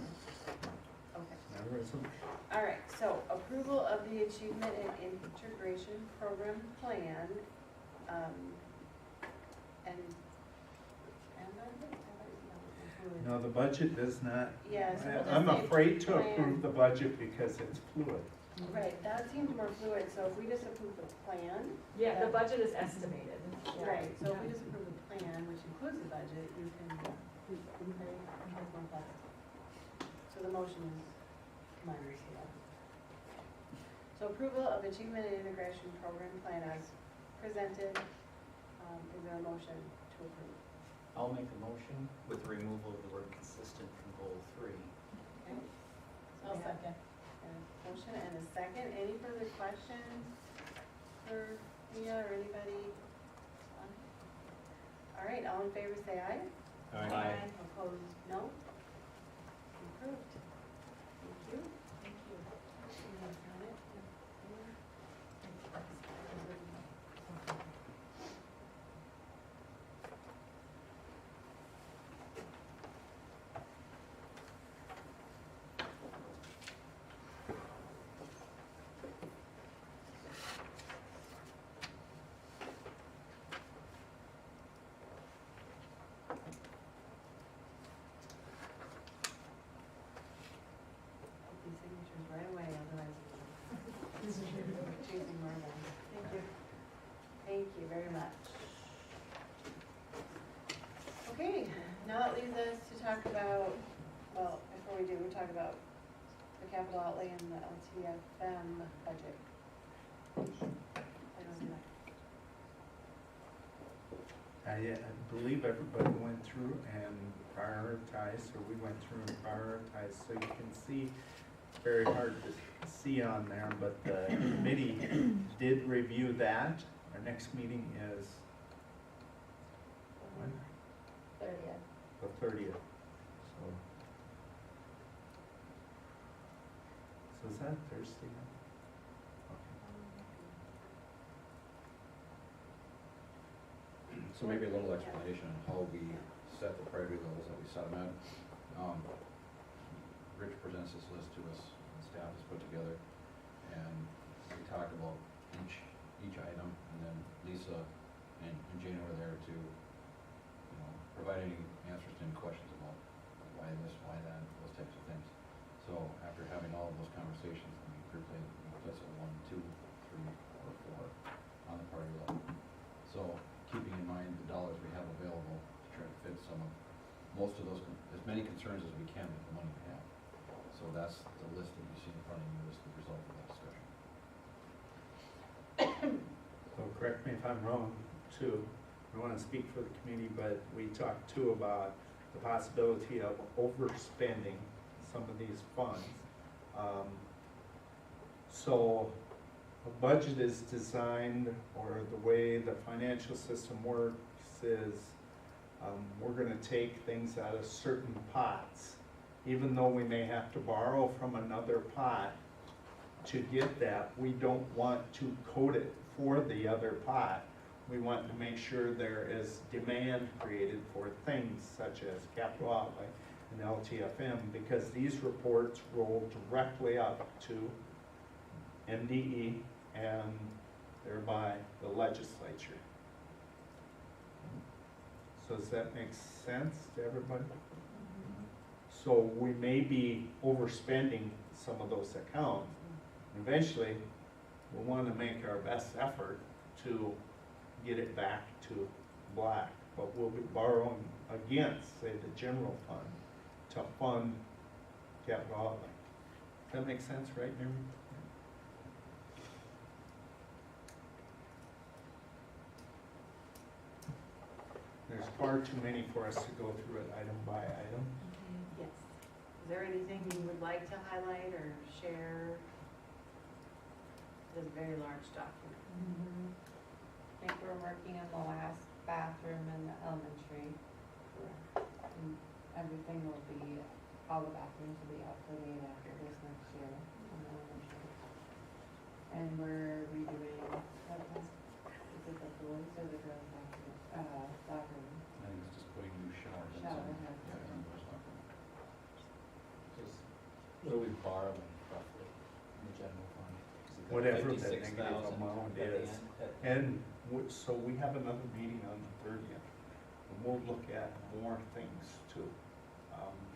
Okay.
Now, resolution.
All right, so approval of the Achievement and Integration Program Plan, and
No, the budget does not.
Yes.
I'm afraid to approve the budget because it's fluid.
Right, that seems more fluid, so if we just approve the plan.
Yeah, the budget is estimated.
Right, so if we just approve the plan, which includes the budget, you can, okay, that's more flexible. So the motion is minor, so that. So approval of Achievement and Integration Program Plan as presented, is there a motion to approve?
I'll make a motion with the removal of the word consistent from goal 3.
Okay. So
I'll
we have
second.
a motion and a second, any further questions for Mia or anybody? All right, all in favor say aye.
Aye.
Opposed, no. Approved. Thank you. Thank you. You wanna sign it? These signatures right away, otherwise we're chasing Marvin. Thank you. Thank you very much. Okay, now that leaves us to talk about, well, before we do, we talk about the capital outlay and the LTFM budget.
I believe everybody went through and prioritized, or we went through and prioritized, so you can see, very hard to see on there, but the committee did review that. Our next meeting is when?
30th.
The 30th. So is that Thursday?
So maybe a little explanation on how we set the priority levels that we set them at. Rich presents this list to us, and staff has put together, and we talked about each item, and then Lisa and Jane were there to, provide any answers to any questions about why this, why that, those types of things. So after having all of those conversations, we grouped it, place it 1, 2, 3, or 4 on the priority level. So keeping in mind the dollars we have available to try to fit most of those, as many concerns as we can with the money we have. So that's the list that you see in front of you is the result of that discussion.
So correct me if I'm wrong, too. I don't want to speak for the committee, but we talked too about the possibility of overspending some of these funds. So a budget is designed, or the way the financial system works is, we're gonna take things out of certain pots. Even though we may have to borrow from another pot to get that, we don't want to code it for the other pot. We want to make sure there is demand created for things such as capital outlay and LTFM, because these reports roll directly up to MDE and thereby the legislature. So does that make sense to everybody? So we may be overspending some of those accounts. Eventually, we'll want to make our best effort to get it back to black, but we'll be borrowing against, say, the general fund to fund capital outlay. Does that make sense, right, Mary? There's far too many for us to go through it item by item.
Yes. Is there anything you would like to highlight or share? It's a very large document.
I think we're working on the last bathroom in the elementary. And everything will be, all the bathrooms will be up to date after this next year in the elementary. And we're redoing, is it the boys or the girls bathroom? Bathroom.
I think it's just putting new showers in.
Shower
some-
heads.
Yeah, I remember us talking about that. Just, what are we borrowing roughly in the general fund? Is it the
Whatever the
56,000
negative amount
at the
is.
end?
And so we have another meeting on the 30th, and we'll look at more things too.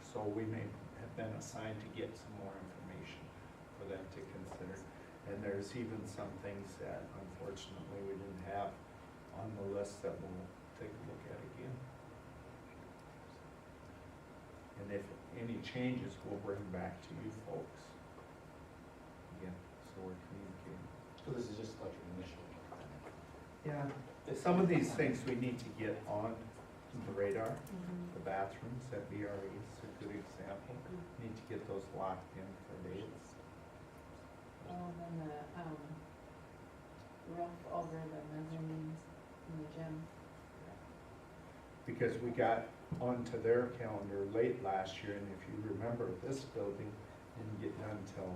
So we may have been assigned to get some more information for them to consider. And there's even some things that unfortunately we didn't have on the list that we'll take a look at again. And if any changes, we'll bring back to you folks. Again, so we're communicating.
So this is just like your initial look at it.
Yeah, some of these things we need to get on the radar. The bathrooms at BRE is a good example. Need to get those locked in for dates.
Oh, and then the, roof over the mezzanines in the gym.
Because we got onto their calendar late last year, and if you remember, this building didn't get done until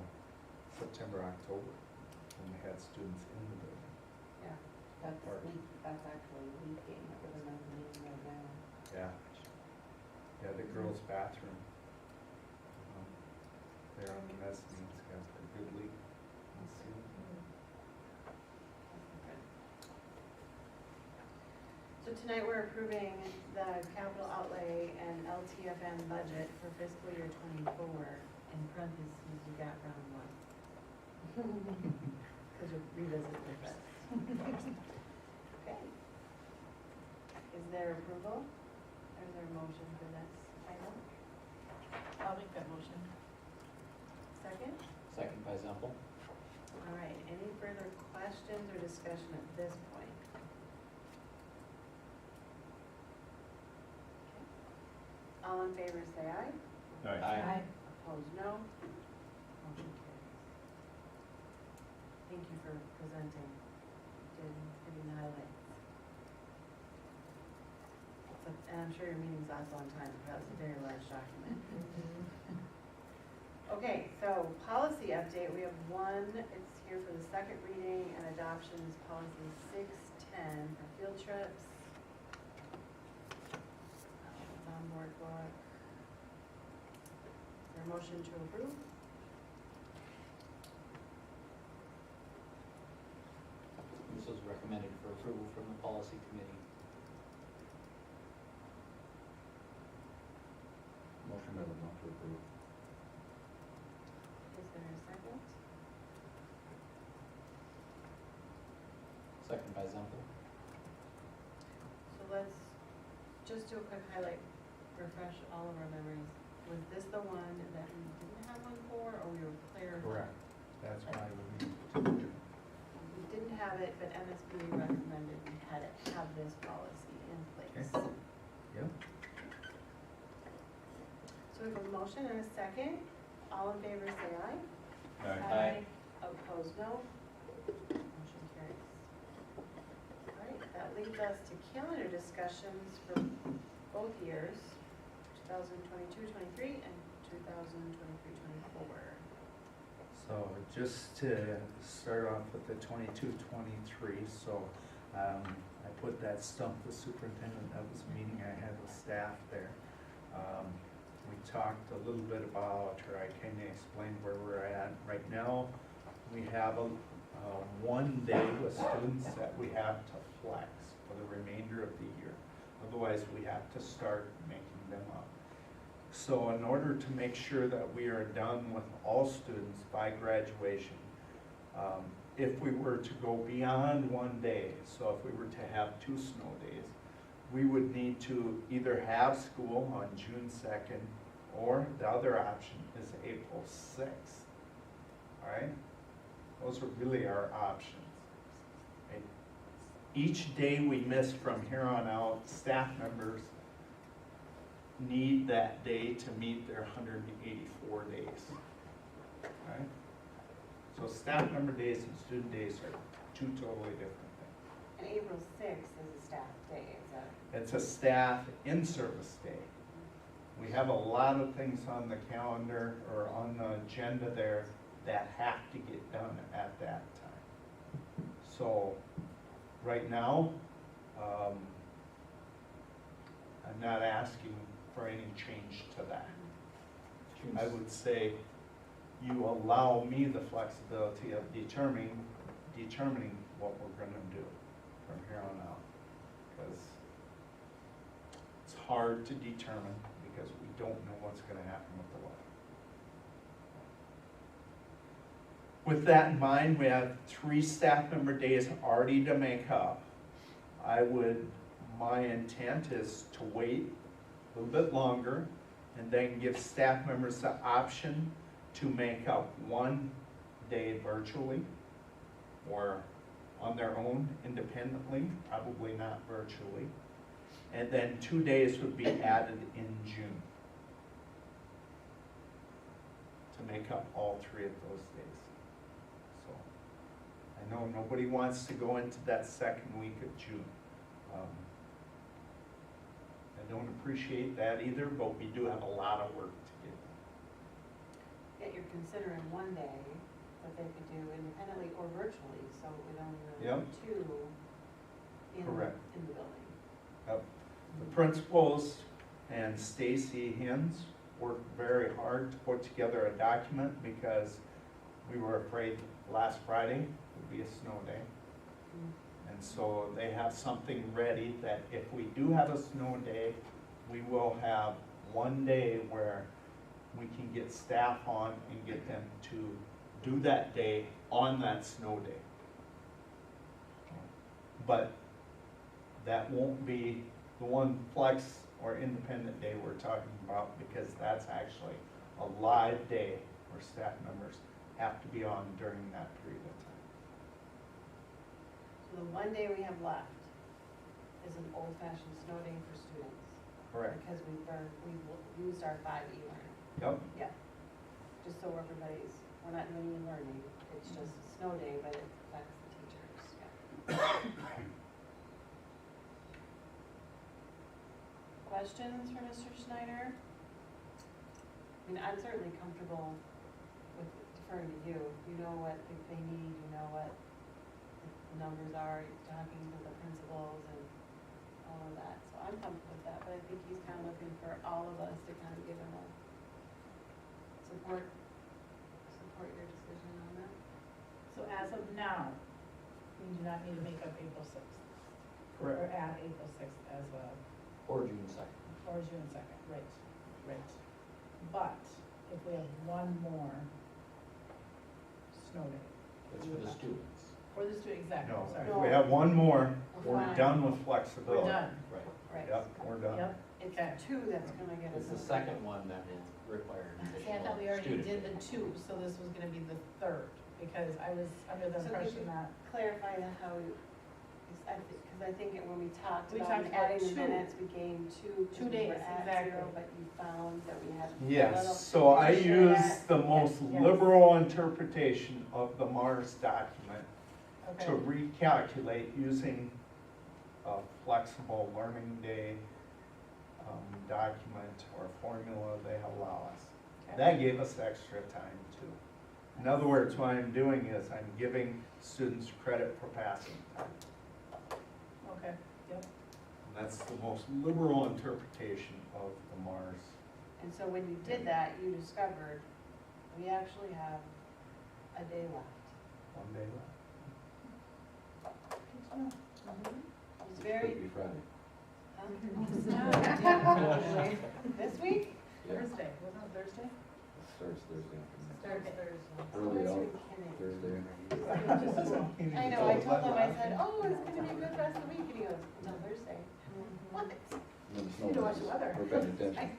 September, October, when we had students in the building.
Yeah, that's,
Or-
that's actually leaking over the mezzanine right now.
Yeah. Yeah, the girls' bathroom. There on the mezzanine's got a good leak. Let's see.
So tonight we're approving the capital outlay and LTFM budget for fiscal year 24. In parentheses, you got round one. Because you'll revisit with us. Okay. Is there approval? Or is there a motion for this item?
I'll make that motion.
Second?
Second by Zempel.
All right, any further questions or discussion at this point? Okay. All in favor say aye.
Aye.
Opposed, no. Motion carries. Thank you for presenting, giving the highlights. And I'm sure your meetings last a long time, because it's a very large document. Okay, so policy update, we have one, it's here for the second reading and adoption is policy 610 for field trips. It's on board book. Is there a motion to approve?
This was recommended for approval from the policy committee.
Motion by Lamont to approve.
Is there a second?
Second by Zempel.
So let's just do a quick highlight, refresh all of our memories. Was this the one that we didn't have one for, or we were clear?
Correct. That's why we need to.
We didn't have it, but MSBA recommended we had it, have this policy in place.
Okay. Yep.
So we have a motion and a second. All in favor say aye.
Aye.
Opposed, no. Motion carries. All right, that leads us to calendar discussions for both years, 2022-23 and 2023-24.
So just to start off with the 22-23, so I put that stump the superintendent, that was a meeting I had with staff there. We talked a little bit about, or I kind of explained where we're at. Right now, we have one day with students that we have to flex for the remainder of the year. Otherwise, we have to start making them up. So in order to make sure that we are done with all students by graduation, if we were to go beyond one day, so if we were to have 2 snow days, we would need to either have school on June 2nd, or the other option is April 6th. All right? Those are really our options. Okay? Each day we miss from here on out, staff members need that day to meet their 184 days. All right? So staff member days and student days are 2 totally different things.
And April 6th is a staff day, is that?
It's a staff in-service day. We have a lot of things on the calendar or on the agenda there that have to get done at that time. So, right now, I'm not asking for any change to that. I would say you allow me the flexibility of determining what we're gonna do from here on out. Because it's hard to determine because we don't know what's gonna happen with the weather. With that in mind, we have 3 staff member days already to make up. My intent is to wait a little bit longer and then give staff members the option to make up 1 day virtually or on their own independently, probably not virtually. And then 2 days would be added in June to make up all 3 of those days. So I know nobody wants to go into that second week of June. I don't appreciate that either, but we do have a lot of work to get done.
Yet you're considering one day that they could do independently or virtually, so we don't really
Yep.
have 2
Correct.
in the building.
Yep. The principals and Stacy Hins worked very hard to put together a document because we were afraid last Friday would be a snow day. And so they have something ready that if we do have a snow day, we will have 1 day where we can get staff on and get them to do that day on that snow day. But that won't be the one flex or independent day we're talking about because that's actually a live day where staff members have to be on during that period of time.
So the 1 day we have left is an old-fashioned snow day for students.
Correct.
Because we've used our 5 e-learning.
Yep.
Yeah. Just so we're not doing e-learning, it's just a snow day, but it affects the teachers, yeah. Questions for Mr. Schneider? I mean, I'm certainly comfortable with deferring to you. You know what they need, you know what the numbers are, you're talking to the principals and all of that. So I'm comfortable with that, but I think he's kind of looking for all of us to kind of give him a support your decision on that.
So as of now, we do not need to make up April 6th. Or
Correct.
add April 6th as a,
Or June 2nd.
or June 2nd, right. But if we have 1 more snow day.
That's for the students.
For the student, exactly,
No,
sorry.
if we have 1 more,
We're
we're
fine.
done with flexibility.
We're done,
Right.
Right.
Yep, we're done.
yep,
It's
Okay.
2 that's gonna get us.
It's the
over.
second one that will require an
see, I
additional
thought we already
student.
did the 2, so this was gonna be the 3rd, because I was under the
So could
impression
you
that,
clarify how, because I think when we talked
We
about
talked about
adding the
2.
minutes, we gained 2. 'cause
2
we were
days,
at
exactly.
0, but you found that we had a little.
Yes, so I
Sure
use
that-
the most
yes.
liberal interpretation of the Mars document
okay,
to recalculate using a flexible learning day document or formula they allow us.
okay.
That gave us extra time too. In other words, what I'm doing is I'm giving students credit for passing time.
Okay, yep,
And that's the most liberal interpretation of the Mars.
And so when you did that, you discovered we actually have a day left.
1 day left.
He's
Could
very,
be Friday.
this week?
Yeah,
Thursday, wasn't it Thursday?
it starts Thursday afternoon.
Starts Thursday.
Early out, Thursday.
I know, I told him, I said, oh, it's gonna be a good rest of the week, and he goes, until Thursday. What?
And then the snow
Need to watch
comes.
the weather.
We're paying attention.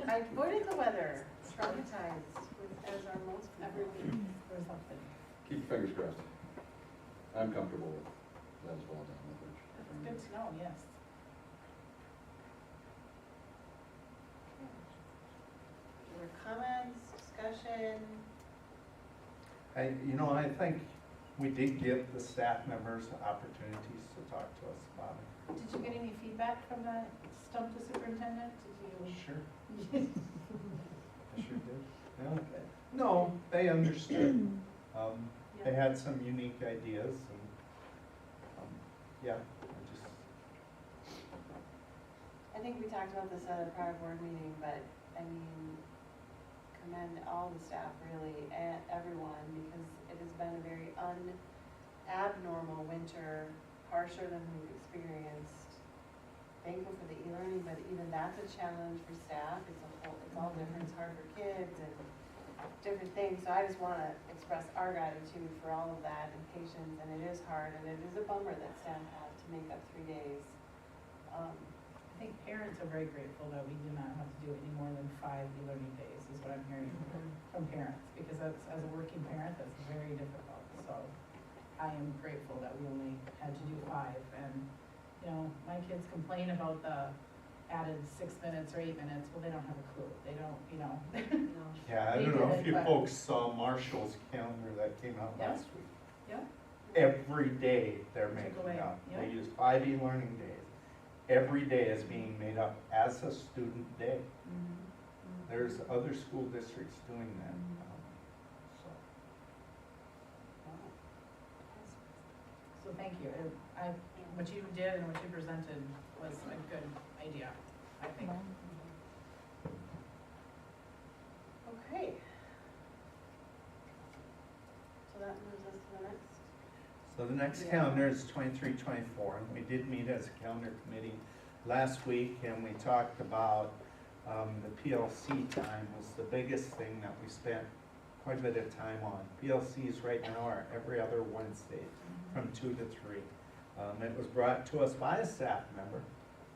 I avoided the weather, traumatized as our most
Every week or something.
Keep your fingers crossed. I'm comfortable with that as well, down with Rich.
It's good to know, yes.
Other comments, discussion?
I think we did give the staff members opportunities to talk to us about it.
Did you get any feedback from the stump the superintendent? Did you?
Sure. I sure did. Yeah. No, they understood. They had some unique ideas and, yeah,
I think we talked about this at a prior board meeting, but I mean, commend all the staff really, and everyone, because it has been a very abnormal winter, harsher than we've experienced. Thankful for the e-learning, but even that's a challenge for staff. It's all different. It's hard for kids and different things. So I just want to express our gratitude for all of that and patience. And it is hard, and it is a bummer that staff had to make up 3 days.
I think parents are very grateful that we do not have to do any more than 5 e-learning days, is what I'm hearing from parents. Because that's, as a working parent, that's very difficult. So I am grateful that we only had to do 5. And, my kids complain about the added 6 minutes or 8 minutes. Well, they don't have a clue. They don't,
Yeah, I
They
don't know
did
if
it,
you
but-
folks saw Marshall's calendar that came out
Yeah.
last week.
Yeah.
Every day they're
Took
making
away,
up.
yeah.
They use 5 e-learning days. Every day is being made up as a student day. There's other school districts doing that. So,
So thank you. What you did and what you presented was a good idea, I think.
Okay. So that moves us to the next.
So the next
Yeah.
calendar is 23-24, and we did meet as a calendar committee last week, and we talked about the PLC time was the biggest thing that we spent quite a bit of time on. PLCs right now are every other Wednesday from 2 to 3. It was brought to us by a staff member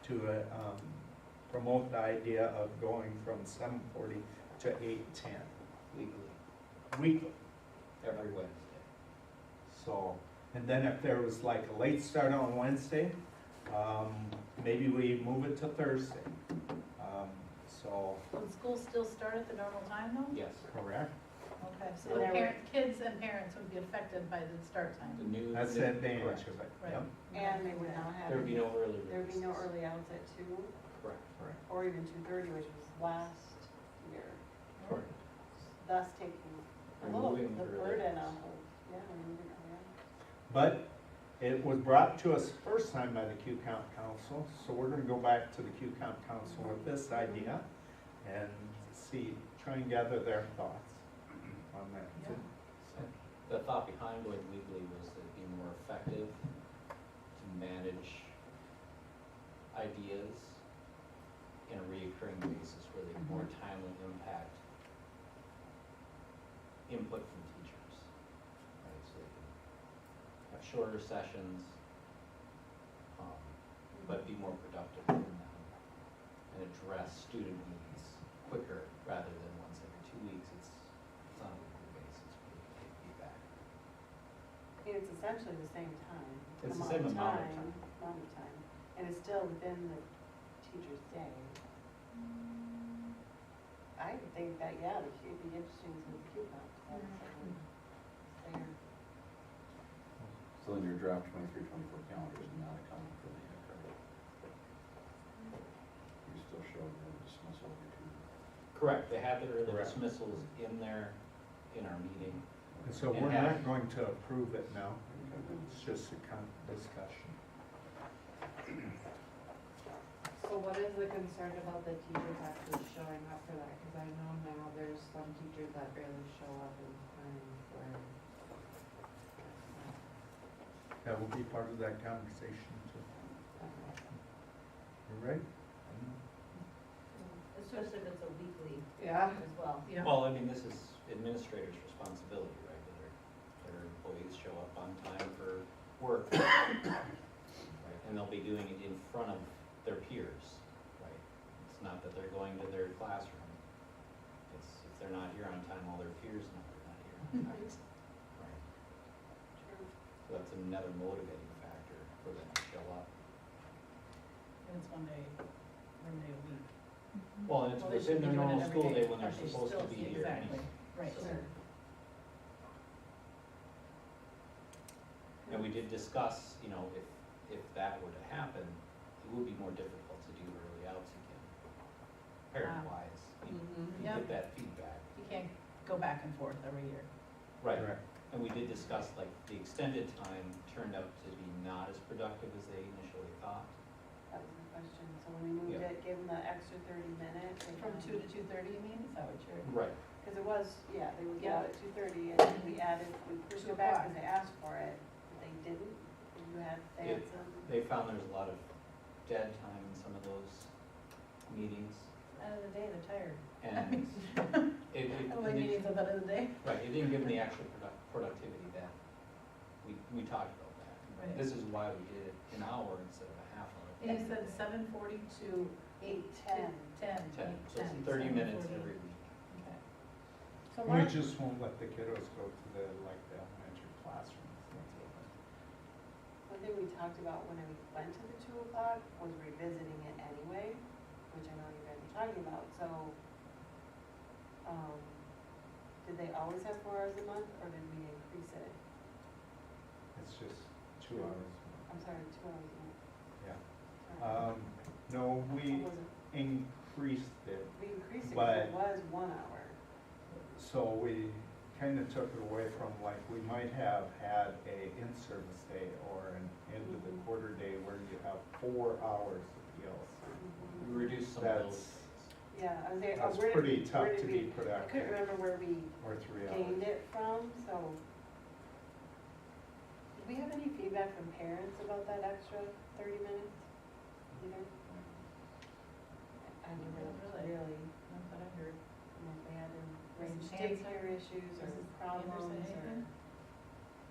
to promote the idea of going from 7:40 to 8:10 weekly.
Every Wednesday.
So, and then if there was like a late start on Wednesday, maybe we move it to Thursday. So,
Will school still start at the normal time though?
Yes.
correct?
Okay, so
And
the
there
kids and parents would be affected by the start
The
time.
new.
That's the advantage
correct.
of it,
Right.
yep,
And they would not have.
There would be no early
There would be no
releases.
early outs at 2,
Correct.
correct,
or even 2:30, which was last year,
correct.
thus taking a little,
Removing
the
early
burden
hours.
off of, yeah, removing early.
But it was brought to us first time by the Q Count Council, so we're gonna go back to the Q Count Council with this idea and try and gather their thoughts on that.
Yeah.
The thought behind going weekly was that it'd be more effective to manage ideas in a reoccurring basis where they more timely impact input from teachers. Right, so they can have shorter sessions, but be more productive in them and address student needs quicker rather than once every 2 weeks. It's on a weekly basis where you can take feedback.
It's essentially the same time.
It's the same amount of time.
Amount of time, and it's still within the teacher's day. I would think that, yeah, it'd be interesting to the Q count. There.
So then your draft 23-24 calendar is not accounting for the credit. You still show the dismissal every 2 weeks.
Correct, they had their
Correct.
dismissals in there, in our meeting.
And so
And
we're
have-
not going to approve it now, it's just a discussion.
So what is the concern about the teachers actually showing up for that? Cause I know now there's some teachers that barely show up in time for.
That will be part of that conversation too. All right?
Especially if it's a weekly
Yeah.
as well.
Yeah.
Well, I mean, this is administrators' responsibility, right? That their employees show up on time for work. Right, and they'll be doing it in front of their peers, right? It's not that they're going to their classroom. It's if they're not here on time, all their peers know they're not here on time. Right. So that's another motivating factor for them to show up.
And it's one day a week.
Well, and it's
Well, they
within
should be
their
doing it
normal
every
school
day,
day when
but
they're
they
supposed to
still-
be here.
Exactly, right.
Sure.
And we did discuss, you know, if that were to happen, it would be more difficult to do early outs again, parent-wise. You
Yep.
get that feedback.
You can't go back and forth every year.
Right,
Correct.
and we did discuss, like, the extended time turned out to be not as productive as they initially thought.
That was the question, so when we moved
Yeah.
it, gave them the extra 30 minutes.
From 2 to 2:30, you mean, is that what you're?
Right.
Because it was, yeah, they would get
Yeah.
out at 2:30 and then we added, we pushed
2
it back
o'clock.
because they asked for it, but they didn't. You had, they had some,
They found there's a lot of dead time in some of those meetings,
end of the day, they're tired.
and it,
Only meetings at the end of the day.
right, it didn't give them the actual productivity that we talked about that.
Right.
This is why we did it an hour instead of a half hour.
And you said 7:40 to
8:10.
10.
So it's 30 minutes every week.
Okay. So
We
Mark,
just won't let the kiddos go to the elementary classrooms. That's all.
One thing we talked about when we went to the 2 o'clock was revisiting it anyway, which I know you guys are talking about, so, did they always have 4 hours a month, or did we increase it?
It's just 2 hours.
I'm sorry, 2 hours a month.
Yeah.
Sorry.
No,
Or
we
was it-
increased it,
We increased it
but-
because it was 1 hour.
so we kind of took it away from, like, we might have had a in-service day or an end of the quarter day where you have 4 hours of PLC.
We reduced some of those.
That's,
Yeah, I was there,
that's
where did
pretty
we-
tough
where did
to
we-
be
I couldn't
productive,
remember where we
or 3 hours.
gained it from, so. Did we have any feedback from parents about that extra 30 minutes either? I
Not
didn't
really.
really,
not that I heard.
if they had arranged
Mrs. Hanson-
daycare issues or
Mrs. Anderson,
problems or.
anything?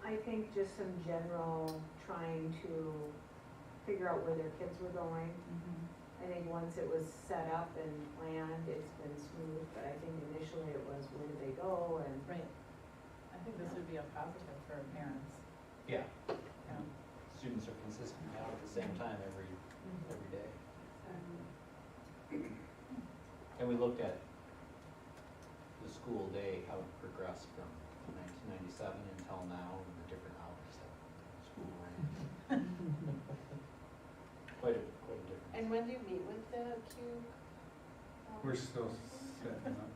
I think just some general trying to figure out where their kids were going. I think once it was set up and planned, it's been smooth, but I think initially it was where do they go and.
Right. I think this would be a positive for parents.
Yeah,
Yeah.
students are consistent now at the same time every day. And we looked at the school day, how it progressed from 1997 until now, and the different hours that school ran. Quite a difference.
And when do you meet with the Q?
We're still setting up.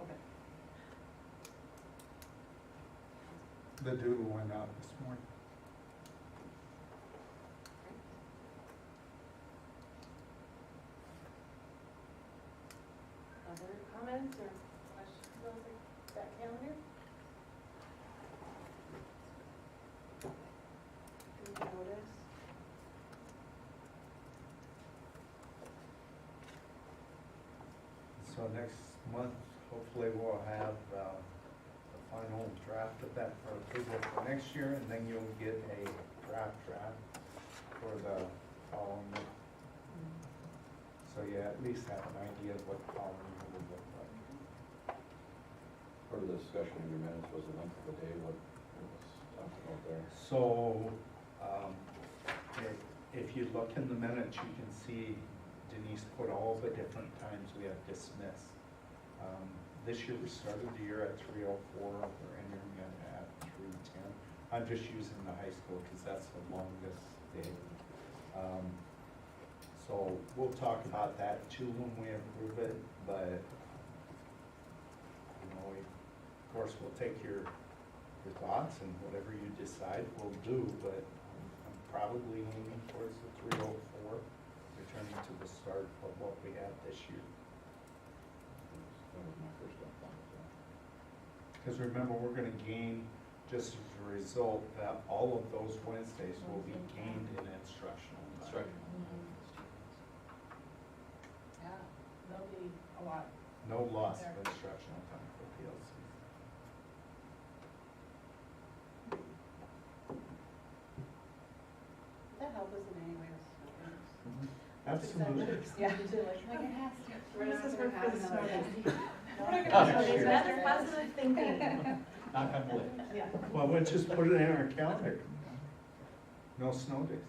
Okay.
The doodle went out this morning.
Other comments or questions on that calendar? Any notice?
So next month, hopefully we'll have the final draft of that for approval for next year, and then you'll get a draft for the following year. So you at least have an idea of what the following year will look like.
Part of the discussion in your minutes was the length of the day, what was talked about there.
So, if you look in the minutes, you can see Denise put all the different times we have dismissed. This year, we started the year at 3:04, we're ending it at 3:10. I'm just using the high school because that's the longest day. So we'll talk about that too when we approve it, but, you know, of course, we'll take your thoughts and whatever you decide we'll do, but I'm probably leaning towards the 3:04, returning to the start of what we had this year.
That was my first thought, so.
Because remember, we're gonna gain just as a result that all of those Wednesdays will be gained in instructional time.
Instructional.
Yeah, there'll be a lot.
No loss of instructional time for PLC.
Does that help us in any way with
Absolutely.
Yeah. Like it has to. We're not
This is
gonna
for
have
the
another.
snow.
Oh,
Sure.
sure.
That's positive thinking.
Knock on wood.
Yeah.
Well, we'll just put it in our calendar. No snow days.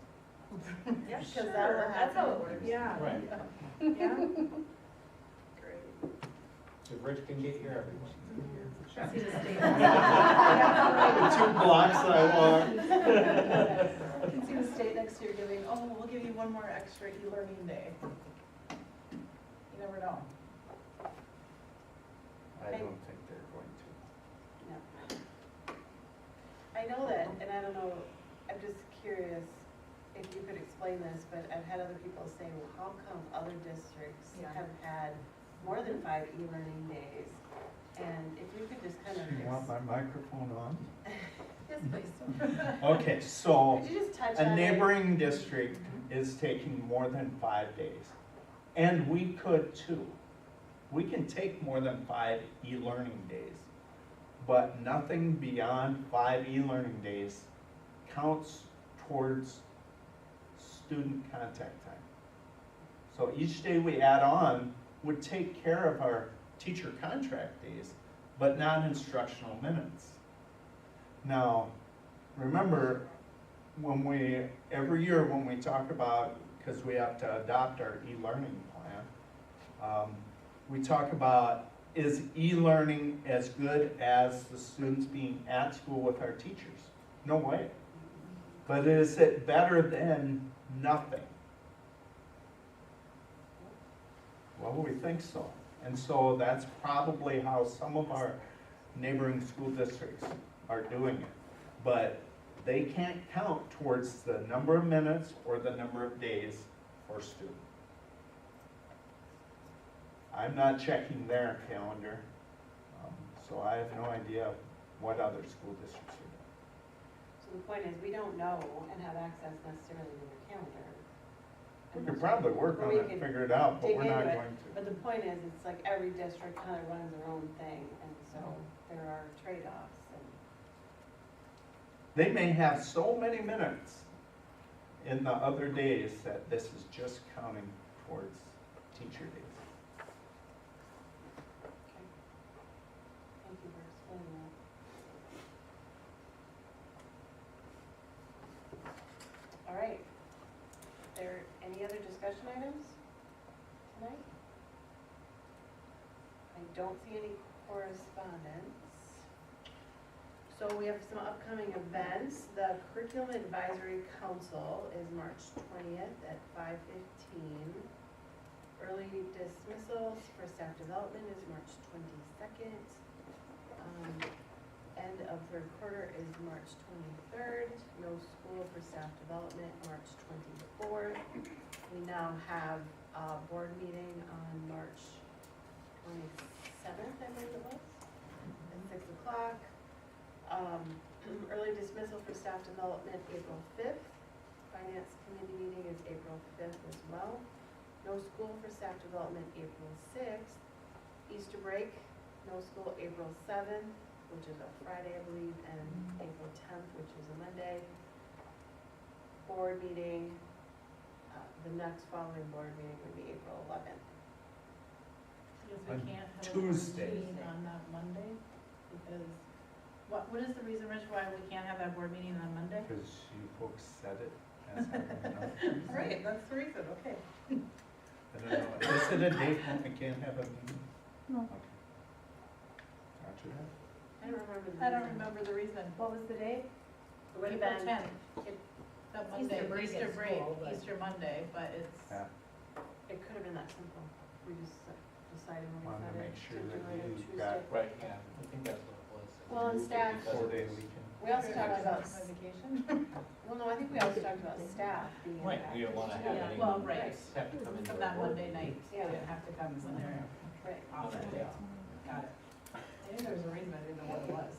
Yeah,
Because that will
That's how it
happen.
works.
Yeah.
Right.
Yeah.
Great.
If Rich can get here, everyone can get here.
See the state.
The 2 blocks I walk.
You can see the state next year giving, oh, we'll give you one more extra e-learning day. You never know.
I don't think they're going to.
No. I know that, and I don't know, I'm just curious if you could explain this, but I've had other people say, well, how come other districts
Yeah.
have had more than 5 e-learning days? And if you could just kind of.
Do you want my microphone on?
Yes, please.
Okay, so
Could you just touch on
a
it?
neighboring district is taking more than 5 days. And we could too. We can take more than 5 e-learning days, but nothing beyond 5 e-learning days counts towards student contact time. So each day we add on would take care of our teacher contract days, but not instructional minutes. Now, remember, every year when we talk about, because we have to adopt our e-learning plan, we talk about, is e-learning as good as the students being at school with our teachers? No way. But is it better than nothing? Well, we think so. And so that's probably how some of our neighboring school districts are doing it. But they can't count towards the number of minutes or the number of days for student. I'm not checking their calendar, so I have no idea what other school districts are doing.
So the point is, we don't know and have access necessarily to their calendar.
We could probably work
Or
on
we
it and
could
figure it out, but
dig
we're not
into it.
going to.
But the point is, it's like every district kind of runs their own thing, and so there are trade-offs. And
They may have so many minutes in the other days that this is just counting towards teacher days.
Okay. Thank you for explaining that. All right. There any other discussion items tonight? I don't see any correspondence. So we have some upcoming events. The Curriculum Advisory Council is March 20th at 5:15. Early dismissals for staff development is March 22nd. End of third quarter is March 23rd. No school for staff development, March 24th. We now have a board meeting on March 27th, I believe it was, at 6 o'clock. Early dismissal for staff development, April 5th. Finance committee meeting is April 5th as well. No school for staff development, April 6th. Easter break, no school, April 7th, which is a Friday, I believe, and April 10th, which is a Monday. Board meeting, the next following board meeting would be April 11th.
Because
On
we can't have a board
Tuesday.
meeting on that Monday, because, what is the reason, Rich, why we can't have that board meeting on Monday?
Because you folks said it as having enough.
Right, that's the reason, okay.
I don't know, is it a date when we can't have a meeting?
No.
Okay. Roger that.
I don't remember the
I don't
reason.
remember the reason.
What was the date?
It would have
April
been,
10th. That Monday,
Easter break
Easter
at
break,
school, but-
Easter Monday, but it's,
Yeah,
it could have been that simple. We just decided when we
wanted to
said
make
it
sure
to do
that
it on
you
Tuesday.
got
Right, yeah, I think that's what it was.
Well, and staff-
Because it
4-day
was-
weekend.
We also talked about,
my vacation.
well, no, I think we also talked about staff being
Right,
impacted.
we don't wanna have
Yeah.
any.
Well, right.
Have to come into
From
our
that
board
Monday
meeting.
night,
Yeah.
they didn't have to come when they're
Right.
off that day. Got it. I knew there was a reason, I didn't know what it was.